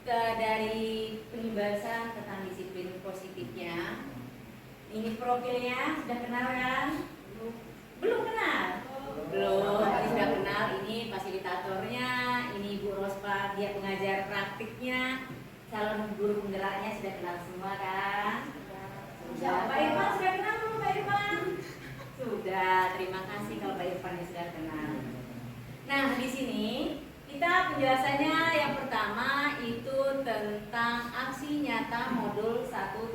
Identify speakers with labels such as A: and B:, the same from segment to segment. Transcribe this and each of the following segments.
A: dari penjelasan tentang disiplin positifnya. Ini profilnya sudah kenal kan? Belum kenal? Belum, tadi sudah kenal. Ini fasilitatornya, ini Bu Rospa, dia pengajar praktiknya, calon guru penggeraknya sudah kenal semua kan? Sudah. Pak Irfan sudah kenal belum Pak Irfan? Sudah, terima kasih kalau Pak Irfan sudah kenal. Nah, di sini kita penjelasannya yang pertama itu tentang aksi nyata modul 1.4,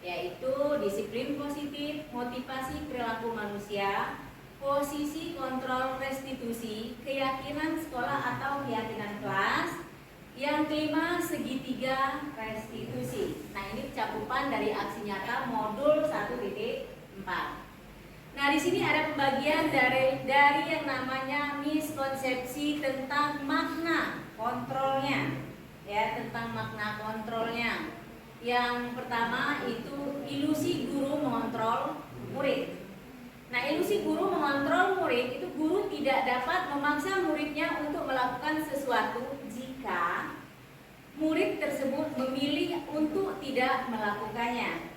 A: yaitu disiplin positif, motivasi perilaku manusia, posisi kontrol restitusi, keyakinan sekolah atau keyakinan kelas. Yang kelima, segitiga restitusi. Nah, ini cakupan dari aksi nyata modul 1.4. Nah, di sini ada pembagian dari yang namanya miskonsepsi tentang makna kontrolnya, ya, tentang makna kontrolnya. Yang pertama itu ilusi guru mengontrol murid. Nah, ilusi guru mengontrol murid itu guru tidak dapat memaksa muridnya untuk melakukan sesuatu jika murid tersebut memilih untuk tidak melakukannya.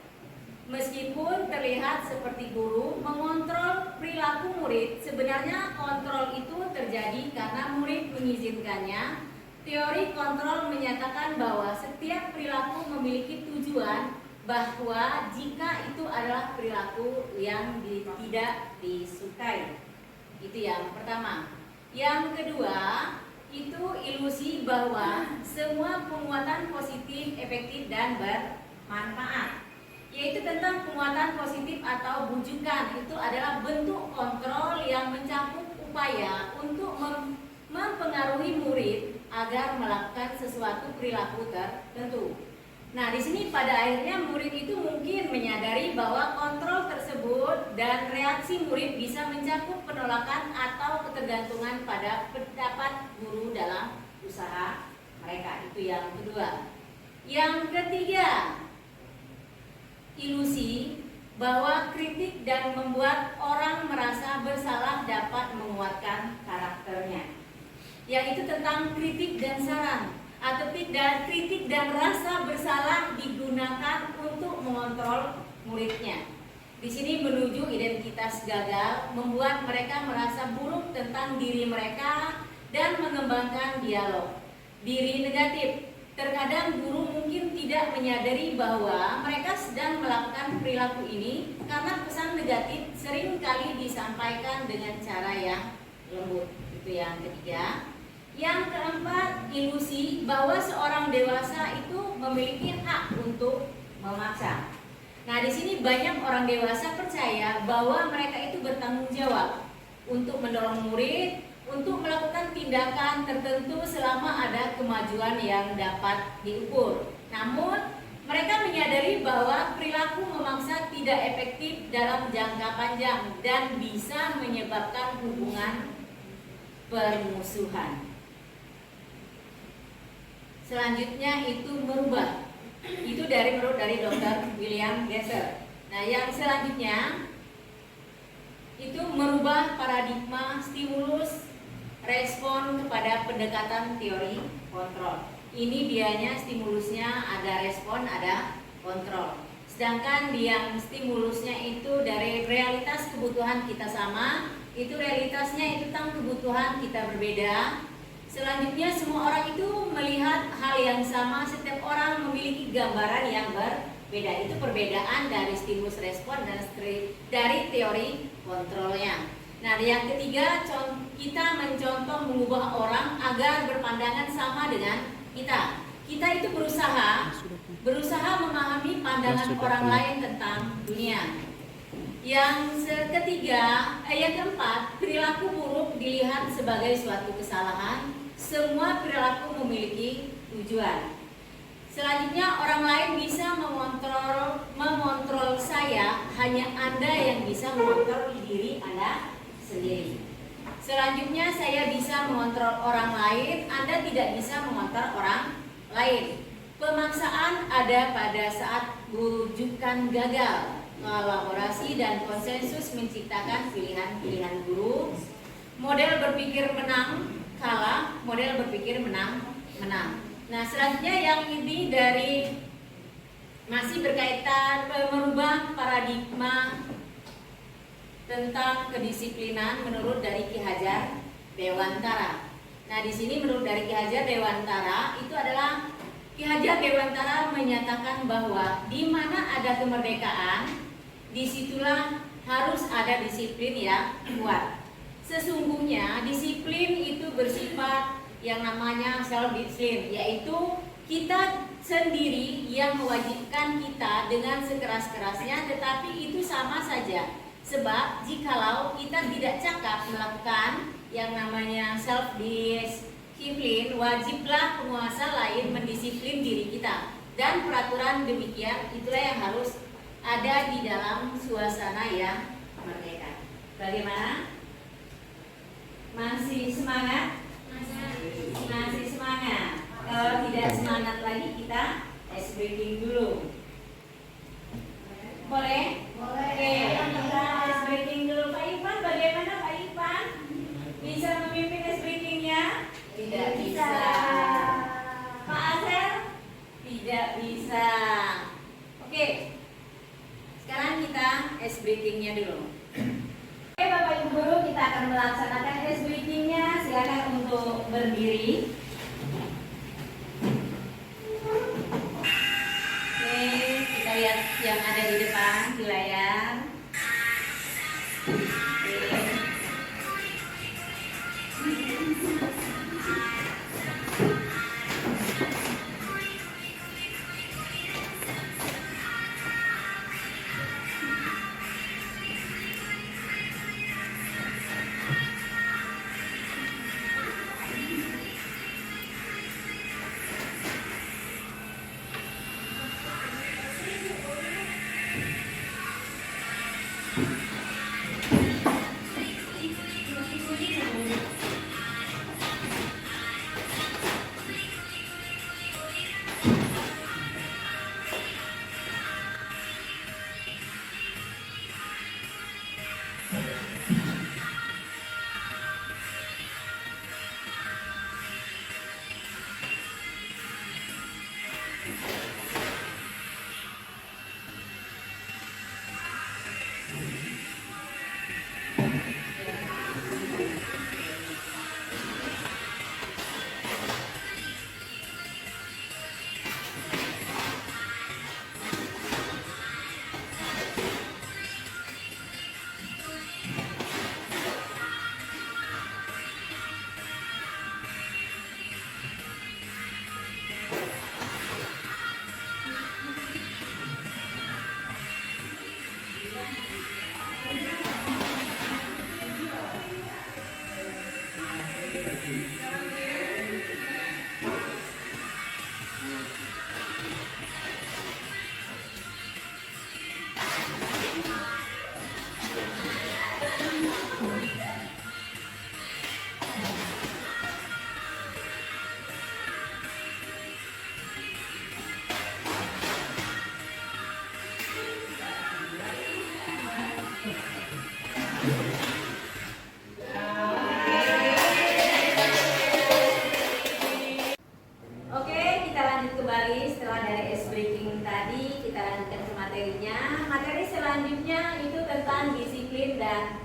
A: Meskipun terlihat seperti guru mengontrol perilaku murid, sebenarnya kontrol itu terjadi karena murid mengizinkannya. Teori kontrol menyatakan bahwa setiap perilaku memiliki tujuan, bahwa jika itu adalah perilaku yang tidak disukai. Itu yang pertama. Yang kedua, itu ilusi bahwa semua penguatan positif, efektif, dan bermanfaat, yaitu tentang penguatan positif atau bujukan. Itu adalah bentuk kontrol yang mencakup upaya untuk mempengaruhi murid agar melakukan sesuatu perilaku tertentu. Nah, di sini pada akhirnya murid itu mungkin menyadari bahwa kontrol tersebut dan reaksi murid bisa mencakup penolakan atau ketergantungan pada pendapat guru dalam usaha mereka. Itu yang kedua. Yang ketiga, ilusi bahwa kritik dan membuat orang merasa bersalah dapat menguatkan karakternya, yaitu tentang kritik dan saran atau tidak. Kritik dan rasa bersalah digunakan untuk mengontrol muridnya. Di sini menuju identitas gagal, membuat mereka merasa buruk tentang diri mereka dan mengembangkan dialog diri negatif. Terkadang guru mungkin tidak menyadari bahwa mereka sedang melakukan perilaku ini karena pesan negatif sering kali disampaikan dengan cara yang lembut. Itu yang ketiga. Yang keempat, ilusi bahwa seorang dewasa itu memiliki hak untuk memaksa. Nah, di sini banyak orang dewasa percaya bahwa mereka itu bertanggung jawab untuk mendorong murid untuk melakukan tindakan tertentu selama ada kemajuan yang dapat diukur. Namun, mereka menyadari bahwa perilaku memaksa tidak efektif dalam jangka panjang dan bisa menyebabkan hubungan permusuhan. Selanjutnya itu merubah. Itu menurut dari Dr. William Gesser. Nah, yang selanjutnya itu merubah paradigma stimulus respon kepada pendekatan teori kontrol. Ini dianya stimulusnya ada respon, ada kontrol. Sedangkan yang stimulusnya itu dari realitas kebutuhan kita sama, itu realitasnya itu tentang kebutuhan kita berbeda. Selanjutnya semua orang itu melihat hal yang sama, setiap orang memiliki gambaran yang berbeda. Itu perbedaan dari stimulus respon dan dari teori kontrolnya. Nah, yang ketiga, kita mencontoh mengubah orang agar berpandangan sama dengan kita. Kita itu berusaha memahami pandangan orang lain tentang dunia. Yang keempat, perilaku buruk dilihat sebagai suatu kesalahan. Semua perilaku memiliki tujuan. Selanjutnya, orang lain bisa mengontrol saya, hanya Anda yang bisa mengontrol diri Anda sendiri. Selanjutnya, saya bisa mengontrol orang lain, Anda tidak bisa mengontrol orang lain. Pemaksaan ada pada saat rujukan gagal. Kolaborasi dan konsensus menciptakan pilihan-pilihan guru. Model berpikir menang kalah, model berpikir menang menang. Nah, selanjutnya yang ini dari masih berkaitan merubah paradigma tentang kedisiplinan menurut dari Ki Hajar Dewantara. Nah, di sini menurut dari Ki Hajar Dewantara itu adalah Ki Hajar Dewantara menyatakan bahwa di mana ada kemerdekaan, disitulah harus ada disiplin yang kuat. Sesungguhnya disiplin itu bersifat yang namanya self discipline, yaitu kita sendiri yang mewajibkan kita dengan sekeras-kerasnya, tetapi itu sama saja. Sebab jikalau kita tidak cakap melakukan yang namanya self disiplin, wajiblah penguasa lain mendisiplin diri kita. Dan peraturan demikian itulah yang harus ada di dalam suasana yang merdeka. Bagaimana? Masih semangat? Masih semangat. Kalau tidak semangat lagi kita ice breaking dulu. Boleh? Oke, kita ice breaking dulu. Pak Ipan, bagaimana Pak Ipan? Bisa memimpin ice breakingnya? Tidak bisa. Pak Asel? Tidak bisa. Oke, sekarang kita ice breakingnya dulu. Oke Bapak Ibu Guru, kita akan melaksanakan ice breakingnya. Silakan untuk berdiri. Oke, kita lihat yang ada di depan di layar. Oke.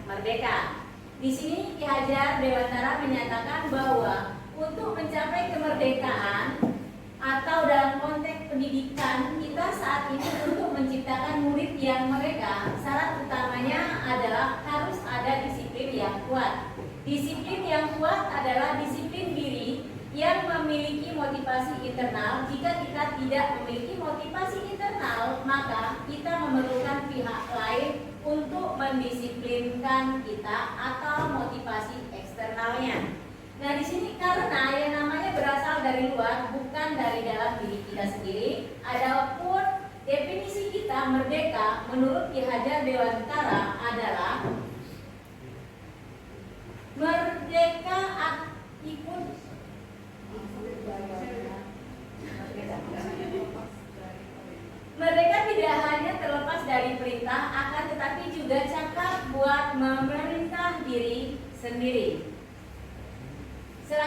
A: Merdeka. Di sini Ki Hajar Dewantara menyatakan bahwa untuk mencapai kemerdekaan atau dalam konteks pendidikan kita saat ini untuk menciptakan murid yang mereka, syarat utamanya adalah harus ada disiplin yang kuat. Disiplin yang kuat adalah disiplin diri yang memiliki motivasi internal. Jika kita tidak memiliki motivasi internal, maka kita memerlukan pihak lain untuk mendisiplinkan kita atau motivasi eksternalnya. Nah, di sini karena yang namanya berasal dari luar, bukan dari dalam diri kita sendiri. Adapun definisi kita merdeka menurut Ki Hajar Dewantara adalah merdeka ikut Merdeka tidak hanya terlepas dari perintah, akan tetapi juga cakap buat memerintah diri sendiri.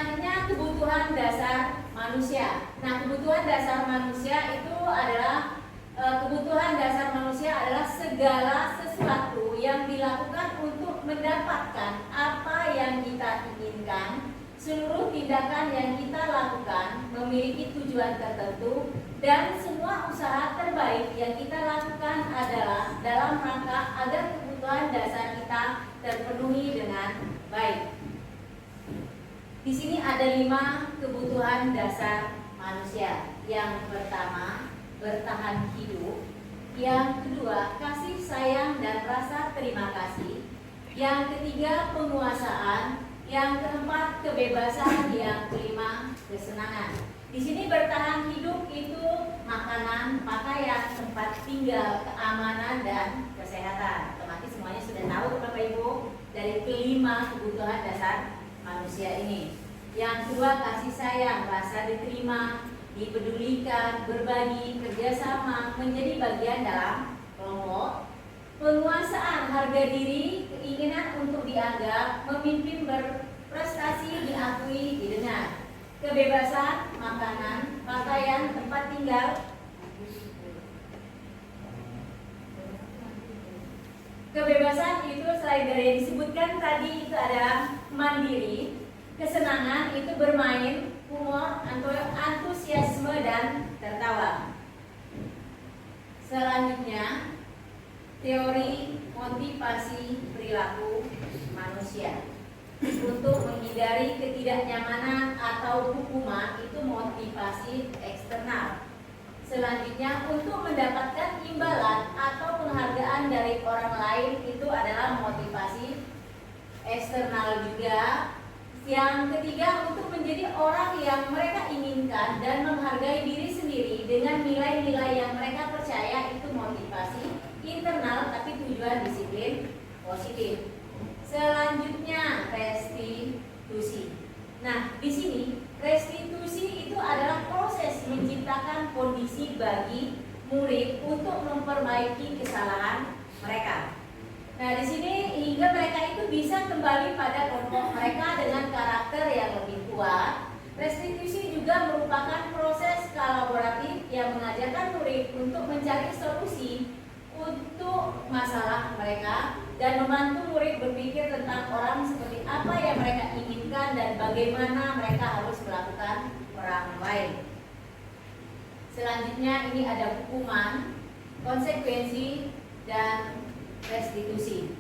A: Selanjutnya kebutuhan dasar manusia. Nah, kebutuhan dasar manusia itu adalah kebutuhan dasar manusia adalah segala sesuatu yang dilakukan untuk mendapatkan apa yang kita inginkan. Seluruh tindakan yang kita lakukan memiliki tujuan tertentu dan semua usaha terbaik yang kita lakukan adalah dalam rangka agar kebutuhan dasar kita terpenuhi dengan baik. Di sini ada 5 kebutuhan dasar manusia. Yang pertama, bertahan hidup. Yang kedua, kasih sayang dan rasa terima kasih. Yang ketiga, penguasaan. Yang keempat, kebebasan. Yang kelima, kesenangan. Di sini bertahan hidup itu makanan, pakaian, tempat tinggal, keamanan, dan kesehatan. Otomatis semuanya sudah tahu Bapak Ibu dari kelima kebutuhan dasar manusia ini. Yang kedua, kasih sayang, rasa diterima, dipedulikan, berbagi, kerjasama, menjadi bagian dalam kelompok. Penguasaan, harga diri, keinginan untuk dianggap, memimpin, berprestasi, diakui, didengar. Kebebasan, makanan, pakaian, tempat tinggal. Kebebasan itu selain dari yang disebutkan tadi itu ada mandiri. Kesenangan itu bermain, humor, antusiasme, dan tertawa. Selanjutnya, teori motivasi perilaku manusia. Untuk menghindari ketidaknyamanan atau hukuman itu motivasi eksternal. Selanjutnya, untuk mendapatkan imbalan atau penghargaan dari orang lain itu adalah motivasi eksternal juga. Yang ketiga, untuk menjadi orang yang mereka inginkan dan menghargai diri sendiri dengan nilai-nilai yang mereka percaya itu motivasi internal tapi tujuan disiplin positif. Selanjutnya, restitusi. Nah, di sini restitusi itu adalah proses menciptakan kondisi bagi murid untuk memperbaiki kesalahan mereka. Nah, di sini hingga mereka itu bisa kembali pada kelompok mereka dengan karakter yang lebih kuat. Restitusi juga merupakan proses kolaboratif yang mengajarkan murid untuk mencari solusi untuk masalah mereka dan membantu murid berpikir tentang orang seperti apa yang mereka inginkan dan bagaimana mereka harus melakukan orang lain. Selanjutnya ini ada hukuman, konsekuensi, dan restitusi.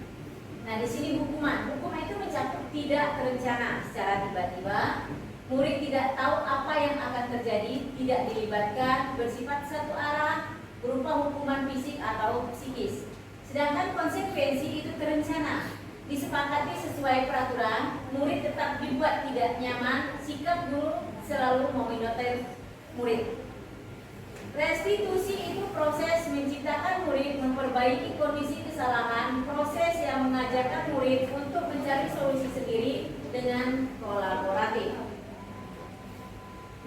A: Nah, di sini hukuman itu mencakup tidak terencana secara tiba-tiba. Murid tidak tahu apa yang akan terjadi, tidak dilibatkan, bersifat satu arah, berupa hukuman fisik atau psikis. Sedangkan konsekuensi itu terencana, disepakati sesuai peraturan, murid tetap dibuat tidak nyaman, sikap guru selalu memonitor murid. Restitusi itu proses menciptakan murid memperbaiki kondisi kesalahan, proses yang mengajarkan murid untuk mencari solusi sendiri dengan kolaboratif.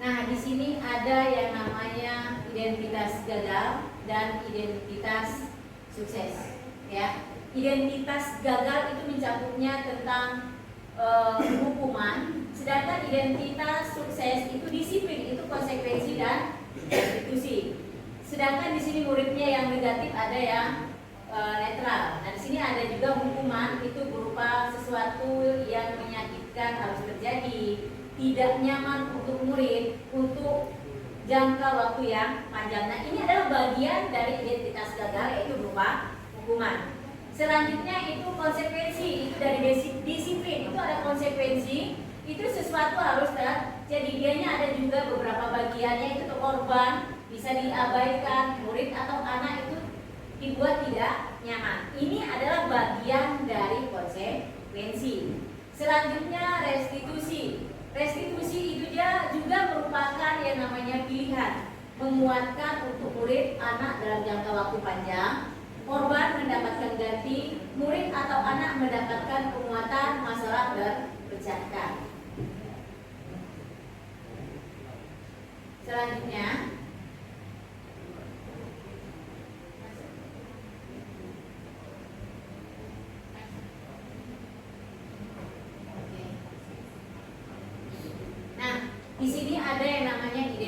A: Nah, di sini ada yang namanya identitas gagal dan identitas sukses. Ya, identitas gagal itu mencakupnya tentang hukuman, sedangkan identitas sukses itu disiplin, itu konsekuensi dan restitusi. Sedangkan di sini muridnya yang negatif ada yang netral. Nah, di sini ada juga hukuman itu berupa sesuatu yang menyakitkan harus terjadi, tidak nyaman untuk murid untuk jangka waktu yang panjang. Nah, ini adalah bagian dari identitas gagal, yaitu berupa hukuman. Selanjutnya itu konsekuensi, itu dari disiplin, itu ada konsekuensi, itu sesuatu harus terjadi. Dianya ada juga beberapa bagiannya, itu korban bisa diabaikan, murid atau anak itu dibuat tidak nyaman. Ini adalah bagian dari konsekuensi. Selanjutnya restitusi. Restitusi itu juga merupakan yang namanya pilihan, menguatkan untuk murid anak dalam jangka waktu panjang. Korban mendapatkan ganti, murid atau anak mendapatkan penguatan masalah terpecahkan. Selanjutnya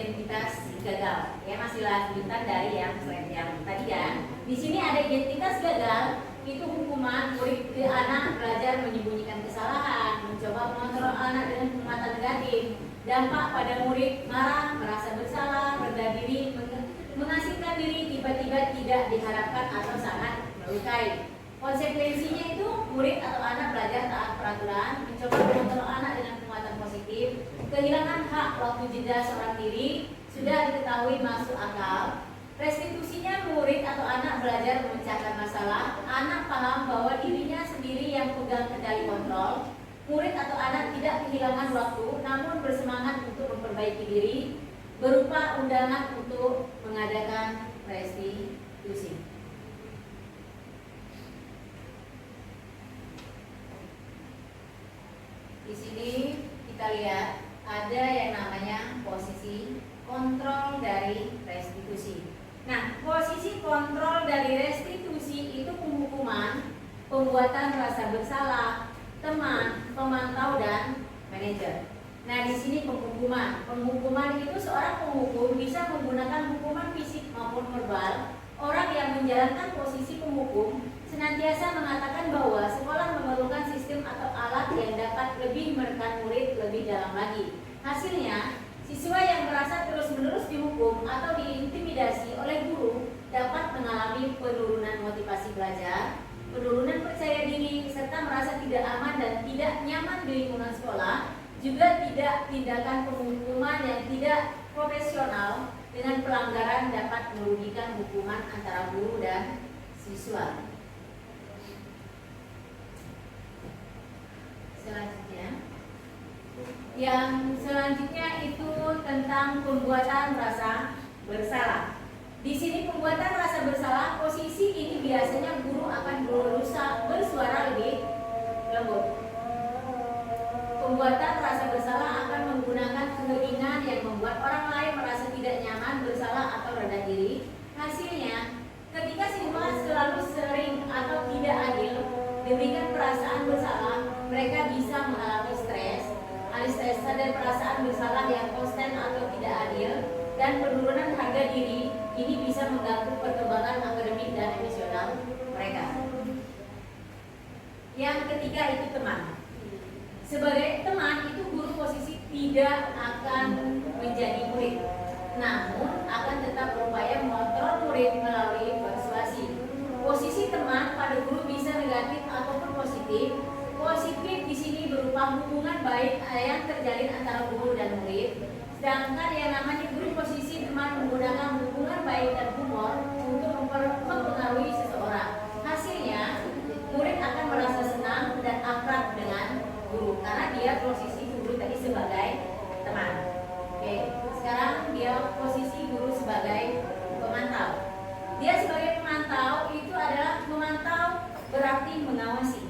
A: identitas gagal. Ya, masih lanjutan dari yang slide yang tadi kan. Di sini ada identitas gagal, itu hukuman murid anak belajar menyembunyikan kesalahan, mencoba mengontrol anak dengan penguatan negatif, dampak pada murid marah, merasa bersalah, rendah diri, mengasingkan diri, tiba-tiba tidak diharapkan atau sangat melukai. Konsekuensinya itu murid atau anak belajar taat peraturan, mencoba mengontrol anak dengan penguatan positif, kehilangan hak waktu jeda seorang diri, sudah diketahui masuk akal. Restitusinya murid atau anak belajar memecahkan masalah, anak paham bahwa dirinya sendiri yang pegang kendali kontrol. Murid atau anak tidak kehilangan waktu, namun bersemangat untuk memperbaiki diri, berupa undangan untuk mengadakan restitusi. Di sini kita lihat ada yang namanya posisi kontrol dari restitusi. Nah, posisi kontrol dari restitusi itu penghukuman, pembuatan rasa bersalah, teman, pemantau, dan manajer. Nah, di sini penghukuman. Penghukuman itu seorang penghukum bisa menggunakan hukuman fisik maupun verbal. Orang yang menjalankan posisi penghukum senantiasa mengatakan bahwa sekolah memerlukan sistem atau alat yang dapat lebih menekan murid lebih dalam lagi. Hasilnya, siswa yang merasa terus-menerus dihukum atau diintimidasi oleh guru dapat mengalami penurunan motivasi belajar, penurunan percaya diri, serta merasa tidak aman dan tidak nyaman di lingkungan sekolah. Juga tidak tindakan penghukuman yang tidak profesional dengan pelanggaran dapat merugikan hukuman antara guru dan siswa. Yang selanjutnya itu tentang pembuatan rasa bersalah. Di sini pembuatan rasa bersalah, posisi ini biasanya guru akan berusaha bersuara lebih lembut. Pembuatan rasa bersalah akan menggunakan keheningan yang membuat orang lain merasa tidak nyaman, bersalah atau rendah diri. Hasilnya, ketika siswa selalu sering atau tidak adil diberikan perasaan bersalah, mereka bisa mengalami stres, anestesa dan perasaan bersalah yang konstan atau tidak adil, dan penurunan harga diri. Ini bisa mengganggu perkembangan akademik dan emosional mereka. Yang ketiga itu teman. Sebagai teman itu guru posisi tidak akan menjadi murid, namun akan tetap berupaya mengontrol murid melalui persuasi. Posisi teman pada guru bisa negatif ataupun positif. Positif di sini berupa hubungan baik yang terjalin antara guru dan murid. Sedangkan yang namanya guru posisi teman menggunakan hubungan baik dan humor untuk mempengaruhi seseorang. Hasilnya, murid akan merasa senang dan akrab dengan guru karena dia posisi guru tadi sebagai teman. Oke, sekarang dia posisi guru sebagai pemantau. Dia sebagai pemantau itu adalah memantau berarti mengawasi.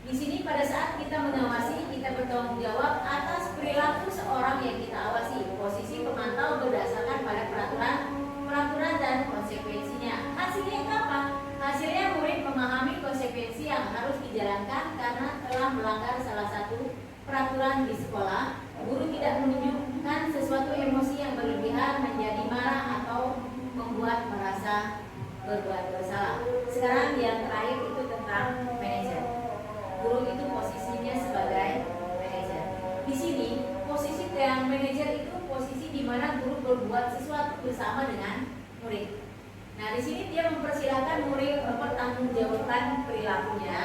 A: Di sini pada saat kita mengawasi, kita bertanggung jawab atas perilaku seorang yang kita awasi. Posisi pemantau berdasarkan pada peraturan dan konsekuensinya. Hasilnya apa? Hasilnya murid memahami konsekuensi yang harus dijalankan karena telah melanggar salah satu peraturan di sekolah. Guru tidak menunjukkan sesuatu emosi yang berlebihan, menjadi marah atau membuat merasa berbuat bersalah. Sekarang yang terakhir itu tentang manajer. Guru itu posisinya sebagai manajer. Di sini posisi yang manajer itu posisi di mana guru berbuat sesuatu bersama dengan murid. Nah, di sini dia mempersilahkan murid mempertanggungjawabkan perilakunya,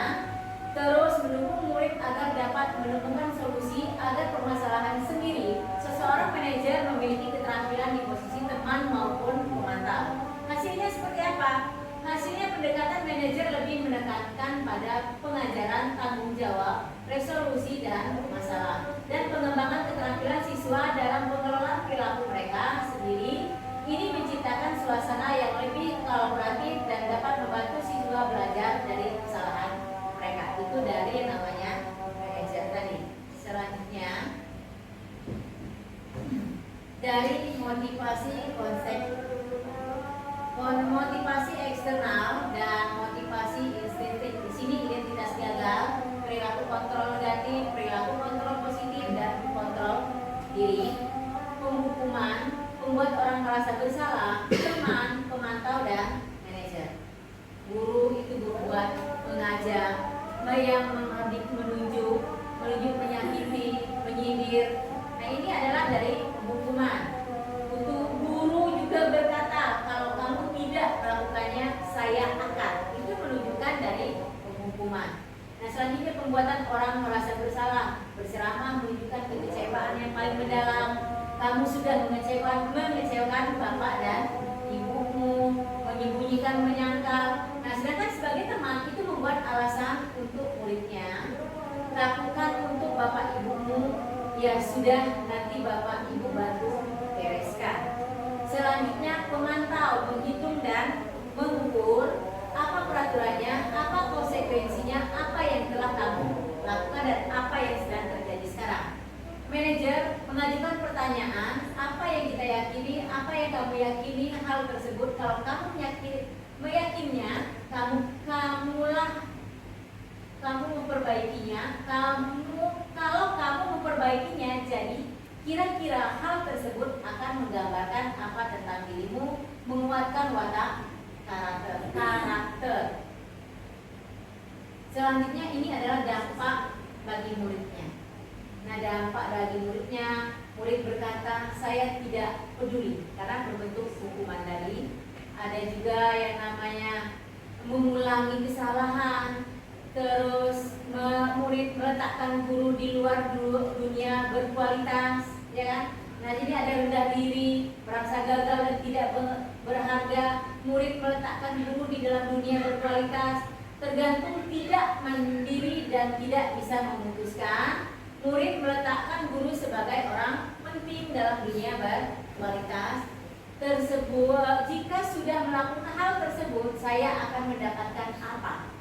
A: terus mendukung murid agar dapat menemukan solusi agar permasalahan sendiri. Seseorang manajer memiliki keterampilan di posisi teman maupun pemantau. Hasilnya seperti apa? Hasilnya pendekatan manajer lebih menekankan pada pengajaran, tanggung jawab, resolusi dan masalah, dan pengembangan keterampilan siswa dalam pengelolaan perilaku mereka sendiri. Ini menciptakan suasana yang lebih kolaboratif dan dapat membantu siswa belajar dari kesalahan mereka. Itu dari yang namanya manajer tadi. Selanjutnya dari motivasi konsep. Motivasi eksternal dan motivasi instinktif. Di sini identitas gagal, perilaku kontrol negatif, perilaku kontrol positif, dan kontrol diri. Penghukuman, merasa bersalah, teman, pemantau, dan manajer. Guru itu berbuat mengajak, yang menunjuk, menyakiti, menyindir. Nah, ini adalah dari penghukuman. Untuk guru juga berkata, kalau kamu tidak melakukannya, saya akan. Itu menunjukkan dari penghukuman. Nah, selanjutnya pembuatan orang merasa bersalah. Berceramah menunjukkan kekecewaan yang paling mendalam. Kamu sudah mengecewakan bapak dan ibumu, menyembunyikan, menyangkal. Nah, sedangkan sebagai teman itu membuat alasan untuk muridnya. Lakukan untuk bapak ibumu, ya sudah, nanti bapak ibu bantu bereskan. Selanjutnya pemantau, menghitung dan mengukur apa peraturannya, apa konsekuensinya, apa yang telah kamu lakukan dan apa yang sedang terjadi sekarang. Manajer mengajukan pertanyaan, apa yang kita yakini, apa yang kamu yakini hal tersebut. Kalau kamu meyakinnya, kamu memperbaikinya. Kalau kamu memperbaikinya, jadi kira-kira hal tersebut akan menggambarkan apa tentang dirimu, menguatkan watak karakter. Selanjutnya ini adalah dampak bagi muridnya. Nah, dampak bagi muridnya, murid berkata, saya tidak peduli karena berbentuk hukuman tadi. Ada juga yang namanya mengulangi kesalahan. Terus murid meletakkan guru di luar dunia berkualitas, ya kan? Nah, jadi ada rendah diri, merasa gagal dan tidak berharga. Murid meletakkan guru di dalam dunia berkualitas, tergantung, tidak mandiri dan tidak bisa memutuskan. Murid meletakkan guru sebagai orang penting dalam dunia berkualitas tersebut. Jika sudah melakukan hal tersebut, saya akan mendapatkan apa?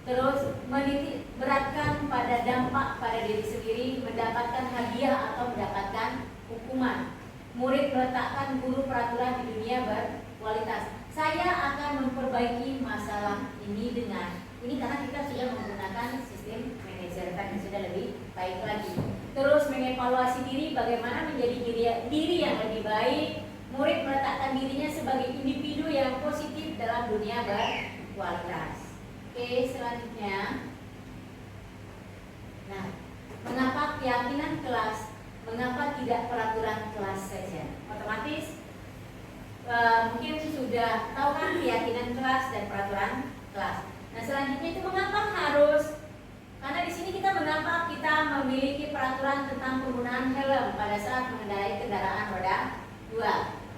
A: Terus menitik beratkan pada dampak pada diri sendiri, mendapatkan hadiah atau mendapatkan hukuman. Murid meletakkan guru peraturan di dunia berkualitas. Saya akan memperbaiki masalah ini dengan ini, karena kita sudah menggunakan sistem manajer yang sudah lebih baik lagi. Terus mengevaluasi diri, bagaimana menjadi diri yang lebih baik. Murid meletakkan dirinya sebagai individu yang positif dalam dunia berkualitas. Oke, selanjutnya. Nah, mengapa keyakinan kelas? Mengapa tidak peraturan kelas saja? Otomatis mungkin sudah tahu kan keyakinan kelas dan peraturan kelas. Nah, selanjutnya itu mengapa harus? Karena di sini mengapa kita memiliki peraturan tentang penggunaan helm pada saat mengendarai kendaraan roda 2.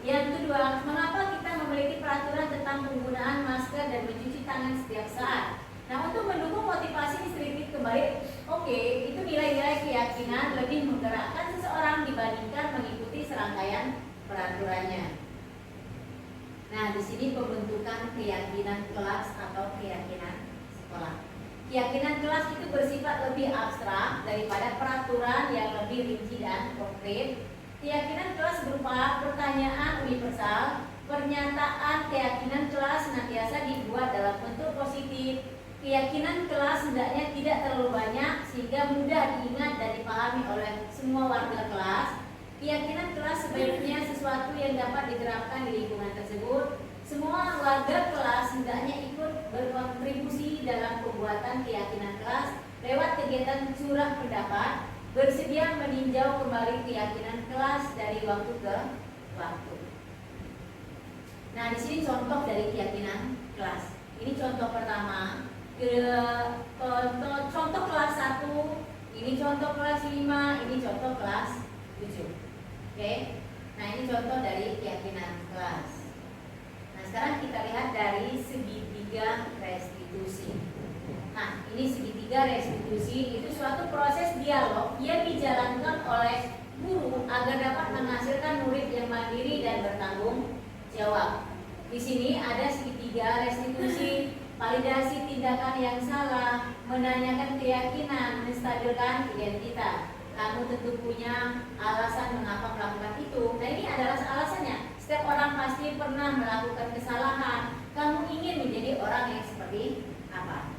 A: Yang kedua, mengapa kita memiliki peraturan tentang penggunaan masker dan mencuci tangan setiap saat? Nah, untuk mendukung motivasi distribusi kembali, oke, itu nilai-nilai keyakinan lebih menggerakkan seseorang dibandingkan mengikuti serangkaian peraturannya. Nah, di sini pembentukan keyakinan kelas atau keyakinan sekolah. Keyakinan kelas itu bersifat lebih abstrak daripada peraturan yang lebih rinci dan konkret. Keyakinan kelas berupa pertanyaan universal. Pernyataan keyakinan kelas senantiasa dibuat dalam bentuk positif. Keyakinan kelas hendaknya tidak terlalu banyak sehingga mudah diingat dan dipahami oleh semua warga kelas. Keyakinan kelas sebaiknya sesuatu yang dapat diterapkan di lingkungan tersebut. Semua warga kelas hendaknya ikut berkontribusi dalam pembuatan keyakinan kelas lewat kegiatan curah pendapat, bersedia meninjau kembali keyakinan kelas dari waktu ke waktu. Nah, di sini contoh dari keyakinan kelas. Ini contoh pertama. Contoh kelas 1, ini contoh kelas 5, ini contoh kelas 7. Oke. Nah, ini contoh dari keyakinan kelas. Nah, sekarang kita lihat dari segitiga restitusi. Nah, ini segitiga restitusi itu suatu proses dialog yang dijalankan oleh guru agar dapat menghasilkan murid yang mandiri dan bertanggung jawab. Di sini ada segitiga restitusi, validasi tindakan yang salah, menanyakan keyakinan, menstabilkan identitas. Kamu tentu punya alasan mengapa melakukan itu. Nah, ini adalah alasannya. Setiap orang pasti pernah melakukan kesalahan. Kamu ingin menjadi orang yang seperti apa?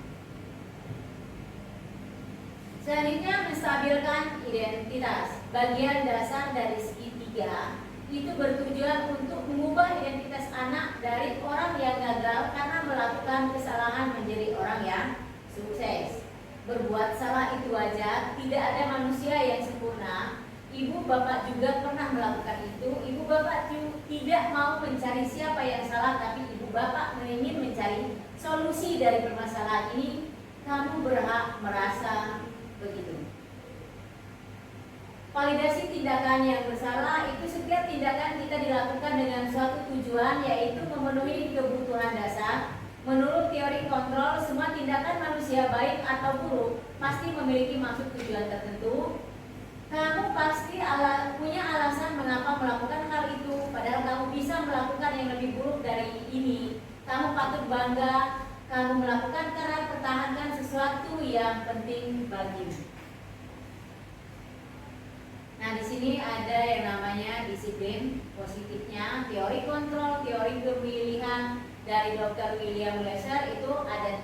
A: Selanjutnya, menstabilkan identitas. Bagian dasar dari segitiga itu bertujuan untuk mengubah identitas anak dari orang yang gagal karena melakukan kesalahan menjadi orang yang sukses. Berbuat salah itu wajar, tidak ada manusia yang sempurna. Ibu bapak juga pernah melakukan itu. Ibu bapak tidak mau mencari siapa yang salah, tapi ibu bapak ingin mencari solusi dari permasalahan ini. Kamu berhak merasa begitu. Validasi tindakan yang bersalah itu setiap tindakan kita dilakukan dengan suatu tujuan, yaitu memenuhi kebutuhan dasar. Menurut teori kontrol, semua tindakan manusia baik atau buruk pasti memiliki maksud tujuan tertentu. Kamu pasti punya alasan mengapa melakukan hal itu, padahal kamu bisa melakukan yang lebih buruk dari ini. Kamu patut bangga, kamu melakukan karena pertahankan sesuatu yang penting bagimu. Nah, di sini ada yang namanya disiplin positifnya, teori kontrol, teori pemilihan dari Dr. William Glasser itu ada.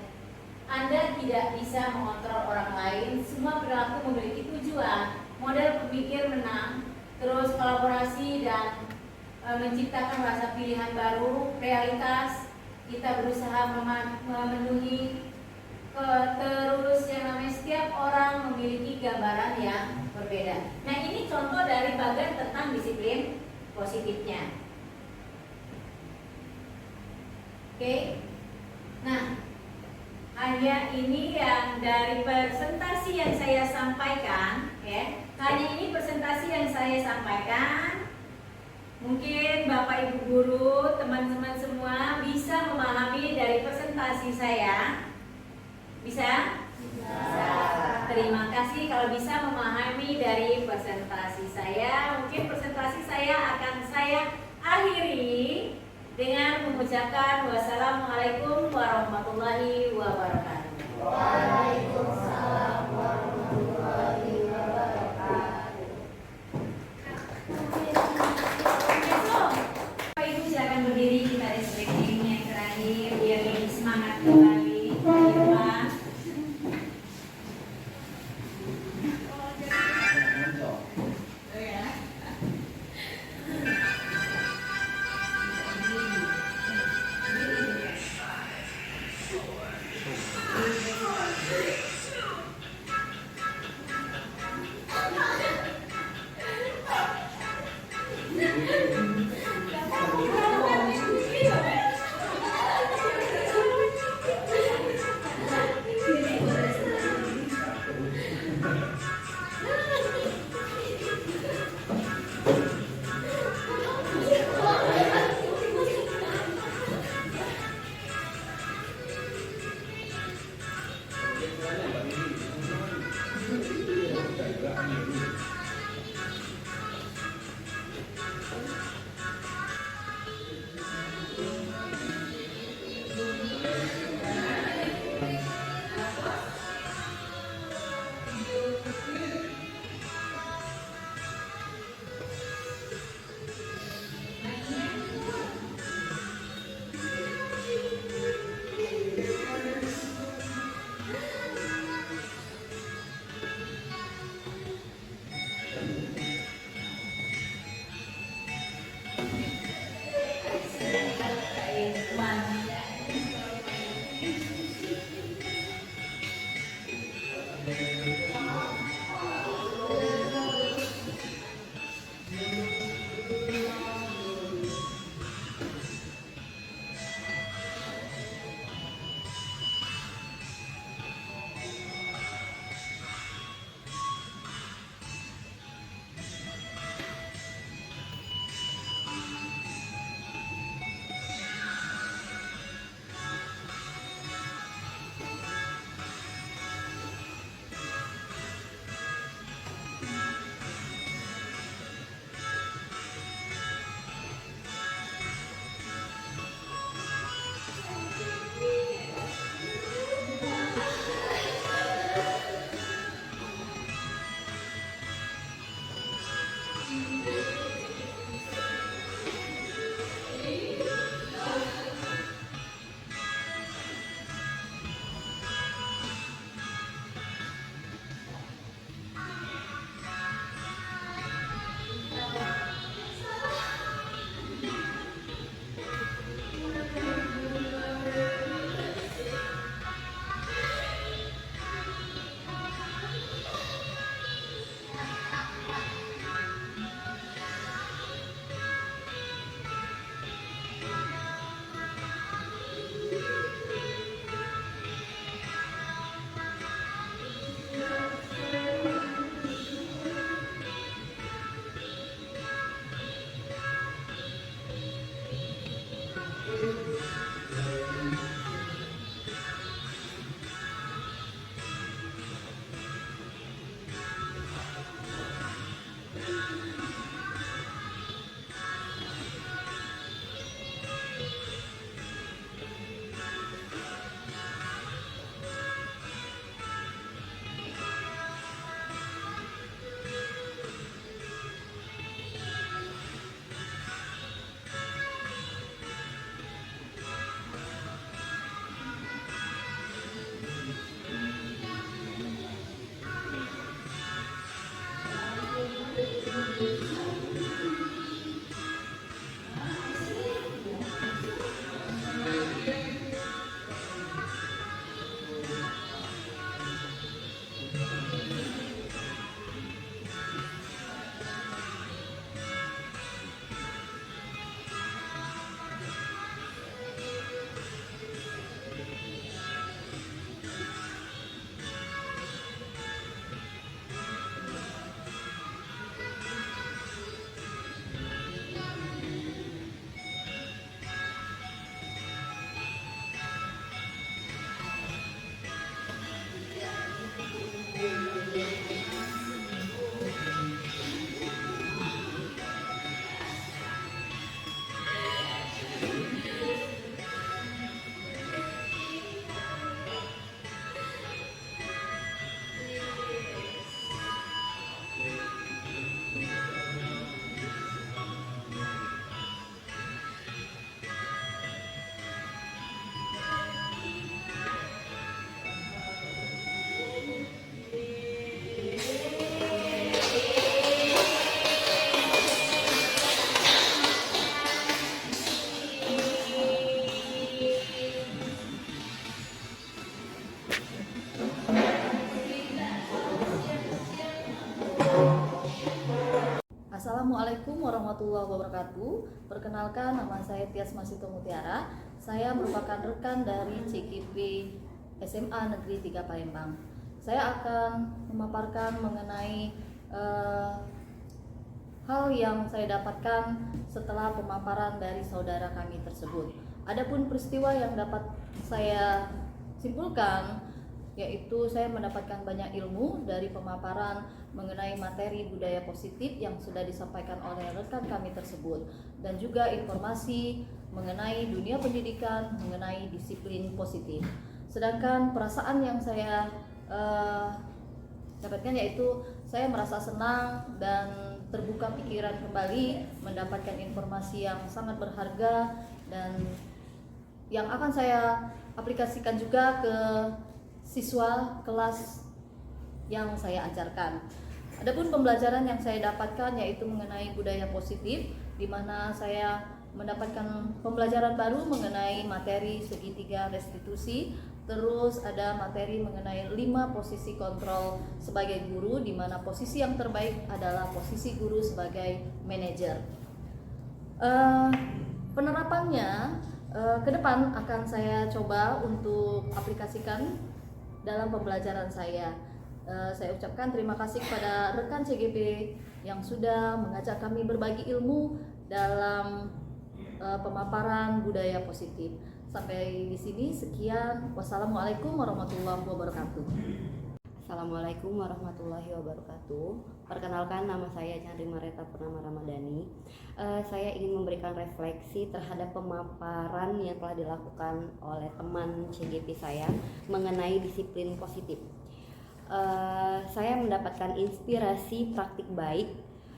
A: Anda tidak bisa mengontrol orang lain, semua perilaku memiliki tujuan, model berpikir menang, terus kolaborasi dan menciptakan rasa pilihan baru, realitas, kita berusaha memenuhi, terus yang namanya setiap orang memiliki gambaran yang berbeda. Nah, ini contoh dari bagian tentang disiplin positifnya. Oke. Nah, hanya ini yang dari presentasi yang saya sampaikan, ya. Hanya ini presentasi yang saya sampaikan. Mungkin Bapak Ibu guru, teman-teman semua bisa memahami dari presentasi saya. Bisa? Bisa. Terima kasih kalau bisa memahami dari presentasi saya. Mungkin presentasi saya akan saya akhiri dengan mengucapkan wassalamualaikum warahmatullahi wabarakatuh. Waalaikumsalam warahmatullahi wabarakatuh. Bapak Ibu silakan berdiri, kita ada stretching yang terakhir biar lebih semangat kembali.
B: warahmatullahi wabarakatuh. Perkenalkan, nama saya Tias Masito Mutiara. Saya merupakan rekan dari CGP SMA Negeri 3 Palembang. Saya akan memaparkan mengenai hal yang saya dapatkan setelah pemaparan dari saudara kami tersebut. Adapun peristiwa yang dapat saya simpulkan, yaitu saya mendapatkan banyak ilmu dari pemaparan mengenai materi budaya positif yang sudah disampaikan oleh rekan kami tersebut, dan juga informasi mengenai dunia pendidikan, mengenai disiplin positif. Sedangkan perasaan yang saya dapatkan yaitu saya merasa senang dan terbuka pikiran kembali, mendapatkan informasi yang sangat berharga dan yang akan saya aplikasikan juga ke siswa kelas yang saya ajarkan. Adapun pembelajaran yang saya dapatkan yaitu mengenai budaya positif, di mana saya mendapatkan pembelajaran baru mengenai materi segitiga restitusi. Terus ada materi mengenai 5 posisi kontrol sebagai guru, di mana posisi yang terbaik adalah posisi guru sebagai manajer. Penerapannya ke depan akan saya coba untuk aplikasikan dalam pembelajaran saya. Saya ucapkan terima kasih kepada rekan CGP yang sudah mengajak kami berbagi ilmu dalam pemaparan budaya positif. Sampai di sini, sekian. Wassalamualaikum warahmatullahi wabarakatuh.
C: Assalamualaikum warahmatullahi wabarakatuh. Perkenalkan, nama saya Chandri Mareta Purnama Ramadhani. Saya ingin memberikan refleksi terhadap pemaparan yang telah dilakukan oleh teman CGP saya mengenai disiplin positif. Saya mendapatkan inspirasi praktik baik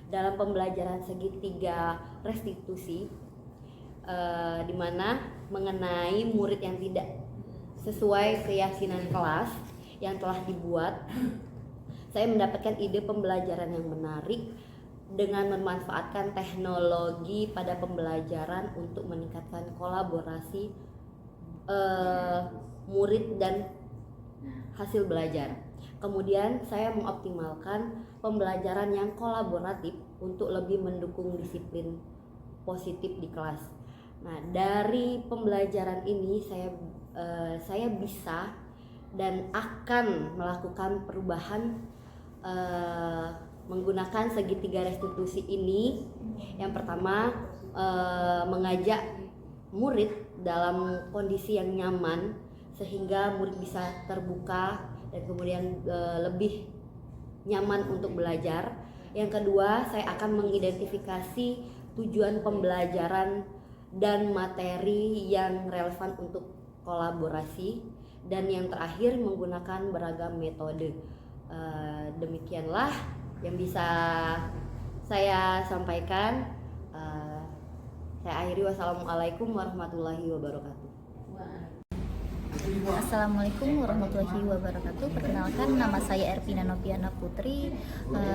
C: dalam pembelajaran segitiga restitusi, di mana mengenai murid yang tidak sesuai keyakinan kelas yang telah dibuat. Saya mendapatkan ide pembelajaran yang menarik dengan memanfaatkan teknologi pada pembelajaran untuk meningkatkan kolaborasi murid dan hasil belajar. Kemudian saya mengoptimalkan pembelajaran yang kolaboratif untuk lebih mendukung disiplin positif di kelas. Nah, dari pembelajaran ini saya bisa dan akan melakukan perubahan menggunakan segitiga restitusi ini. Yang pertama, mengajak murid dalam kondisi yang nyaman sehingga murid bisa terbuka dan kemudian lebih nyaman untuk belajar. Yang kedua, saya akan mengidentifikasi tujuan pembelajaran dan materi yang relevan untuk kolaborasi, dan yang terakhir menggunakan beragam metode. Demikianlah yang bisa saya sampaikan. Saya akhiri, wassalamualaikum warahmatullahi wabarakatuh.
D: Assalamualaikum warahmatullahi wabarakatuh. Perkenalkan, nama saya Ervina Noviana Putri.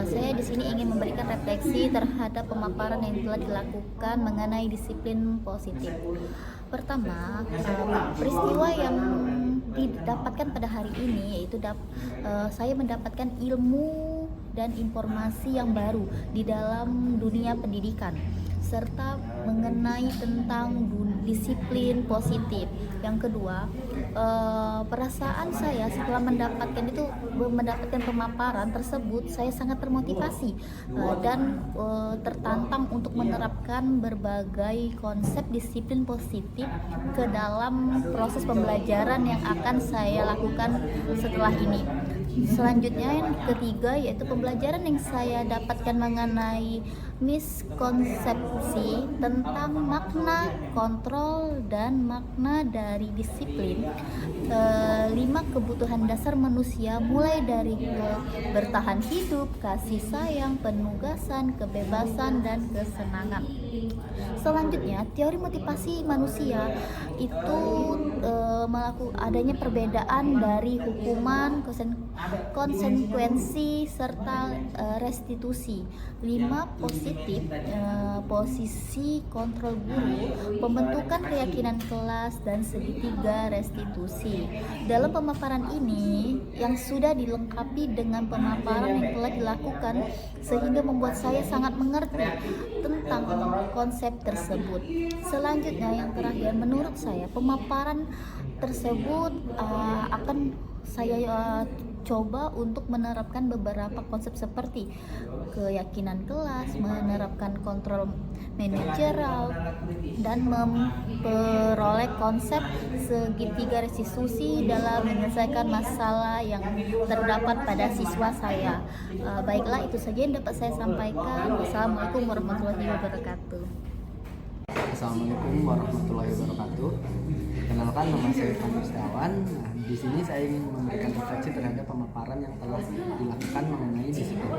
D: Saya di sini ingin memberikan refleksi terhadap pemaparan yang telah dilakukan mengenai disiplin positif. Pertama, peristiwa yang didapatkan pada hari ini yaitu saya mendapatkan ilmu dan informasi yang baru di dalam dunia pendidikan, serta mengenai tentang disiplin positif. Yang kedua, perasaan saya setelah mendapatkan pemaparan tersebut, saya sangat termotivasi dan tertantang untuk menerapkan berbagai konsep disiplin positif ke dalam proses pembelajaran yang akan saya lakukan setelah ini. Selanjutnya, yang ketiga, yaitu pembelajaran yang saya dapatkan mengenai miskonsepsi tentang makna kontrol dan makna dari disiplin. 5 kebutuhan dasar manusia, mulai dari bertahan hidup, kasih sayang, penugasan, kebebasan, dan kesenangan. Selanjutnya, teori motivasi manusia itu melakukan adanya perbedaan dari hukuman, konsekuensi, serta restitusi. 5 posisi positif, posisi kontrol guru, pembentukan keyakinan kelas, dan segitiga restitusi. Dalam pemaparan ini yang sudah dilengkapi dengan pemaparan yang telah dilakukan sehingga membuat saya sangat mengerti tentang konsep tersebut. Selanjutnya yang terakhir, menurut saya pemaparan tersebut akan saya coba untuk menerapkan beberapa konsep seperti keyakinan kelas, menerapkan kontrol manajerial, dan memperoleh konsep segitiga restitusi dalam menyelesaikan masalah yang terdapat pada siswa saya. Baiklah, itu saja yang dapat saya sampaikan. Wassalamualaikum warahmatullahi wabarakatuh.
E: Assalamualaikum warahmatullahi wabarakatuh. Kenalkan, nama saya Fandi Setiawan. Nah, di sini saya ingin memberikan refleksi terhadap pemaparan yang telah dilakukan mengenai disiplin.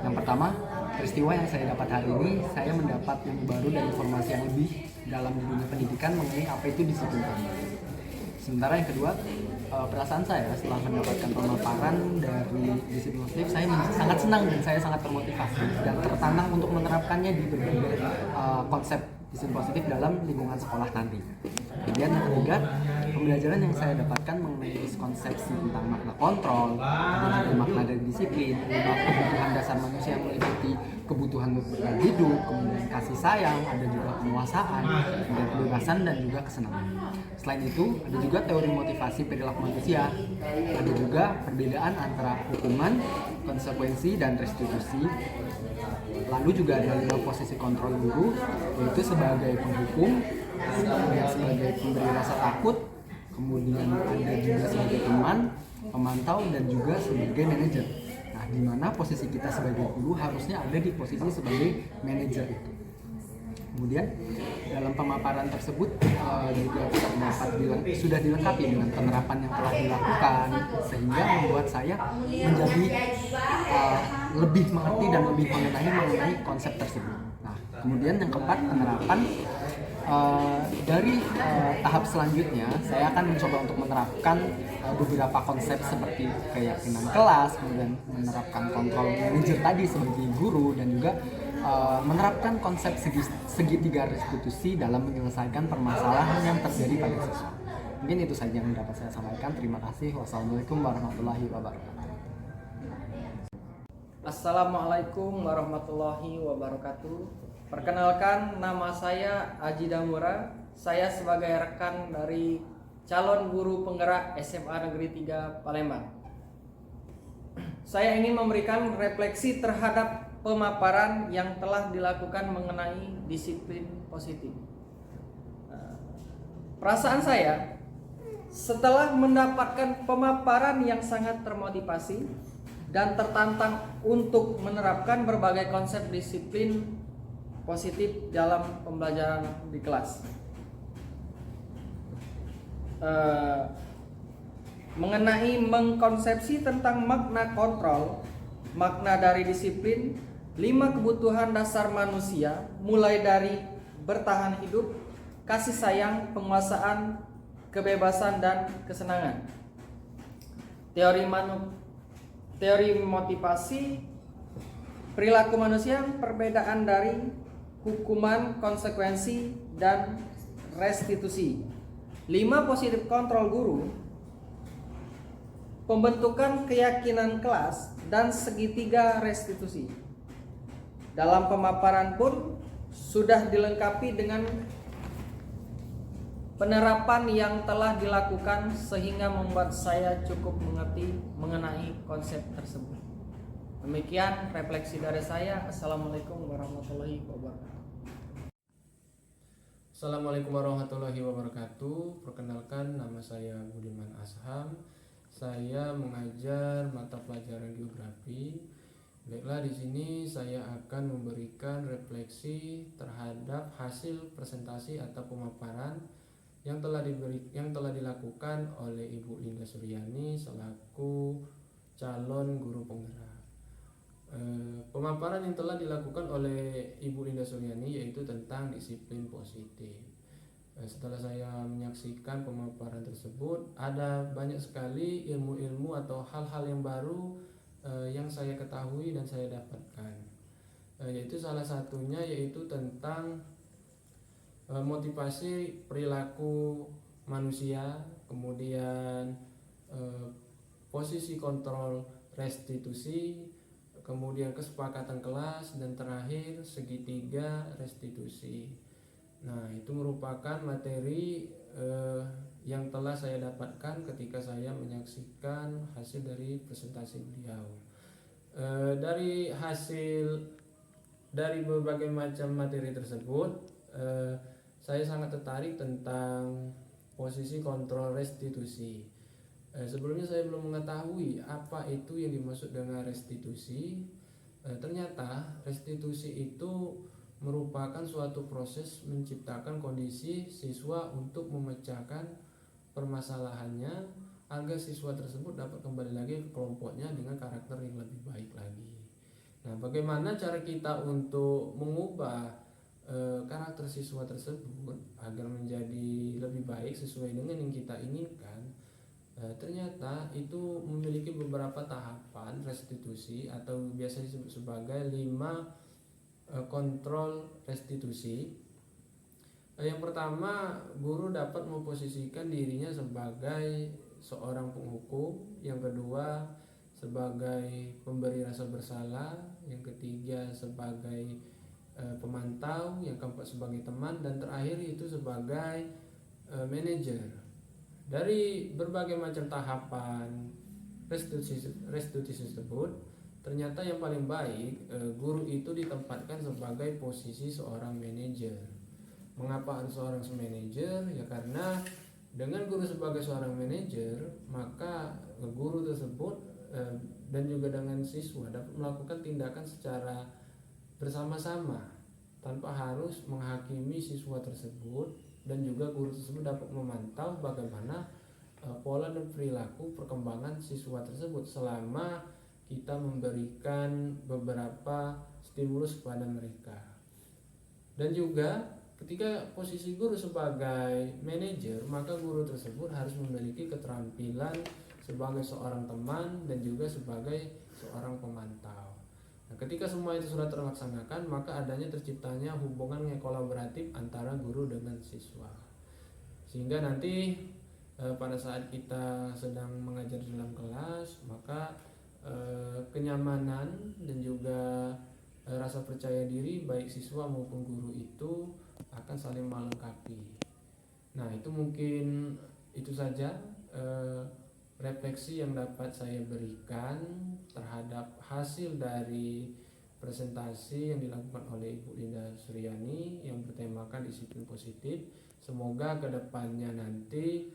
E: Yang pertama, peristiwa yang saya dapat hari ini, saya mendapat ilmu baru dan informasi yang lebih dalam dunia pendidikan mengenai apa itu disiplin. Sementara yang kedua, perasaan saya setelah mendapatkan pemaparan dari disiplin positif, saya sangat senang dan saya sangat termotivasi dan tertantang untuk menerapkannya di berbagai konsep disiplin positif dalam lingkungan sekolah nanti. Kemudian yang ketiga, pembelajaran yang saya dapatkan mengenai miskonsepsi tentang makna kontrol, kemudian makna dari disiplin, kebutuhan dasar manusia yang meliputi kebutuhan bertahan hidup, kemudian kasih sayang, ada juga penguasaan, kemudian kebebasan dan juga kesenangan. Selain itu, ada juga teori motivasi perilaku manusia, ada juga perbedaan antara hukuman, konsekuensi, dan restitusi. Lalu juga ada 5 posisi kontrol guru, yaitu sebagai penghukum, kemudian sebagai pemberi rasa takut, kemudian ada juga sebagai teman, pemantau, dan juga sebagai manajer. Nah, di mana posisi kita sebagai guru harusnya ada di posisi sebagai manajer itu. Kemudian dalam pemaparan tersebut juga sudah dilengkapi dengan penerapan yang telah dilakukan, sehingga membuat saya menjadi lebih mengerti dan lebih mengenai konsep tersebut. Nah, kemudian yang keempat, penerapan. Dari tahap selanjutnya saya akan mencoba untuk menerapkan beberapa konsep seperti keyakinan kelas, kemudian menerapkan kontrol manajer tadi sebagai guru, dan juga menerapkan konsep segitiga restitusi dalam menyelesaikan permasalahan yang terjadi pada siswa. Mungkin itu saja yang dapat saya sampaikan. Terima kasih. Wassalamualaikum warahmatullahi wabarakatuh.
F: Assalamualaikum warahmatullahi wabarakatuh. Perkenalkan, nama saya Aji Damura. Saya sebagai rekan dari calon guru penggerak SMA Negeri 3 Palembang. Saya ingin memberikan refleksi terhadap pemaparan yang telah dilakukan mengenai disiplin positif. Perasaan saya setelah mendapatkan pemaparan yang sangat termotivasi dan tertantang untuk menerapkan berbagai konsep disiplin positif dalam pembelajaran di kelas. Mengenai mengkonsepsi tentang makna kontrol, makna dari disiplin, 5 kebutuhan dasar manusia, mulai dari bertahan hidup, kasih sayang, penguasaan, kebebasan, dan kesenangan. Teori motivasi perilaku manusia, perbedaan dari hukuman, konsekuensi, dan restitusi. 5 positif kontrol guru, pembentukan keyakinan kelas, dan segitiga restitusi. Dalam pemaparan pun sudah dilengkapi dengan penerapan yang telah dilakukan sehingga membuat saya cukup mengerti mengenai konsep tersebut. Demikian refleksi dari saya. Assalamualaikum warahmatullahi wabarakatuh.
G: Assalamualaikum warahmatullahi wabarakatuh. Perkenalkan, nama saya Budiman Asham. Saya mengajar mata pelajaran geografi. Baiklah, di sini saya akan memberikan refleksi terhadap hasil presentasi atau pemaparan yang telah dilakukan oleh Ibu Linda Suryani selaku calon guru penggerak. Pemaparan yang telah dilakukan oleh Ibu Linda Suryani yaitu tentang disiplin positif. Setelah saya menyaksikan pemaparan tersebut, ada banyak sekali ilmu-ilmu atau hal-hal yang baru yang saya ketahui dan saya dapatkan. yaitu salah satunya yaitu tentang motivasi perilaku manusia, kemudian posisi kontrol restitusi, kemudian kesepakatan kelas, dan terakhir segitiga restitusi. Nah, itu merupakan materi yang telah saya dapatkan ketika saya menyaksikan hasil dari presentasi beliau. Dari berbagai macam materi tersebut, saya sangat tertarik tentang posisi kontrol restitusi. Sebelumnya saya belum mengetahui apa itu yang dimaksud dengan restitusi. Ternyata restitusi itu merupakan suatu proses menciptakan kondisi siswa untuk memecahkan permasalahannya agar siswa tersebut dapat kembali lagi ke kelompoknya dengan karakter yang lebih baik lagi. Nah, bagaimana cara kita untuk mengubah karakter siswa tersebut agar menjadi lebih baik sesuai dengan yang kita inginkan? Ternyata itu memiliki beberapa tahapan restitusi atau biasa disebut sebagai 5 kontrol restitusi. Yang pertama, guru dapat memposisikan dirinya sebagai seorang penghukum. Yang kedua, sebagai pemberi rasa bersalah. Yang ketiga, sebagai pemantau. Yang keempat, sebagai teman. Dan terakhir itu sebagai manajer. Dari berbagai macam tahapan restitusi tersebut, ternyata yang paling baik guru itu ditempatkan sebagai posisi seorang manajer. Mengapa harus seorang manajer? Ya karena dengan guru sebagai seorang manajer, maka guru tersebut dan juga dengan siswa dapat melakukan tindakan secara bersama-sama tanpa harus menghakimi siswa tersebut, dan juga guru tersebut dapat memantau bagaimana pola dan perilaku perkembangan siswa tersebut selama kita memberikan beberapa stimulus kepada mereka. Dan juga ketika posisi guru sebagai manajer, maka guru tersebut harus memiliki keterampilan sebagai seorang teman dan juga sebagai seorang pemantau. Nah, ketika semua itu sudah terlaksanakan, maka adanya terciptanya hubungan yang kolaboratif antara guru dengan siswa. Sehingga nanti pada saat kita sedang mengajar di dalam kelas, maka kenyamanan dan juga rasa percaya diri baik siswa maupun guru itu akan saling melengkapi. Nah, itu mungkin itu saja refleksi yang dapat saya berikan terhadap hasil dari presentasi yang dilakukan oleh Ibu Linda Suryani yang bertemakan disiplin positif. Semoga kedepannya nanti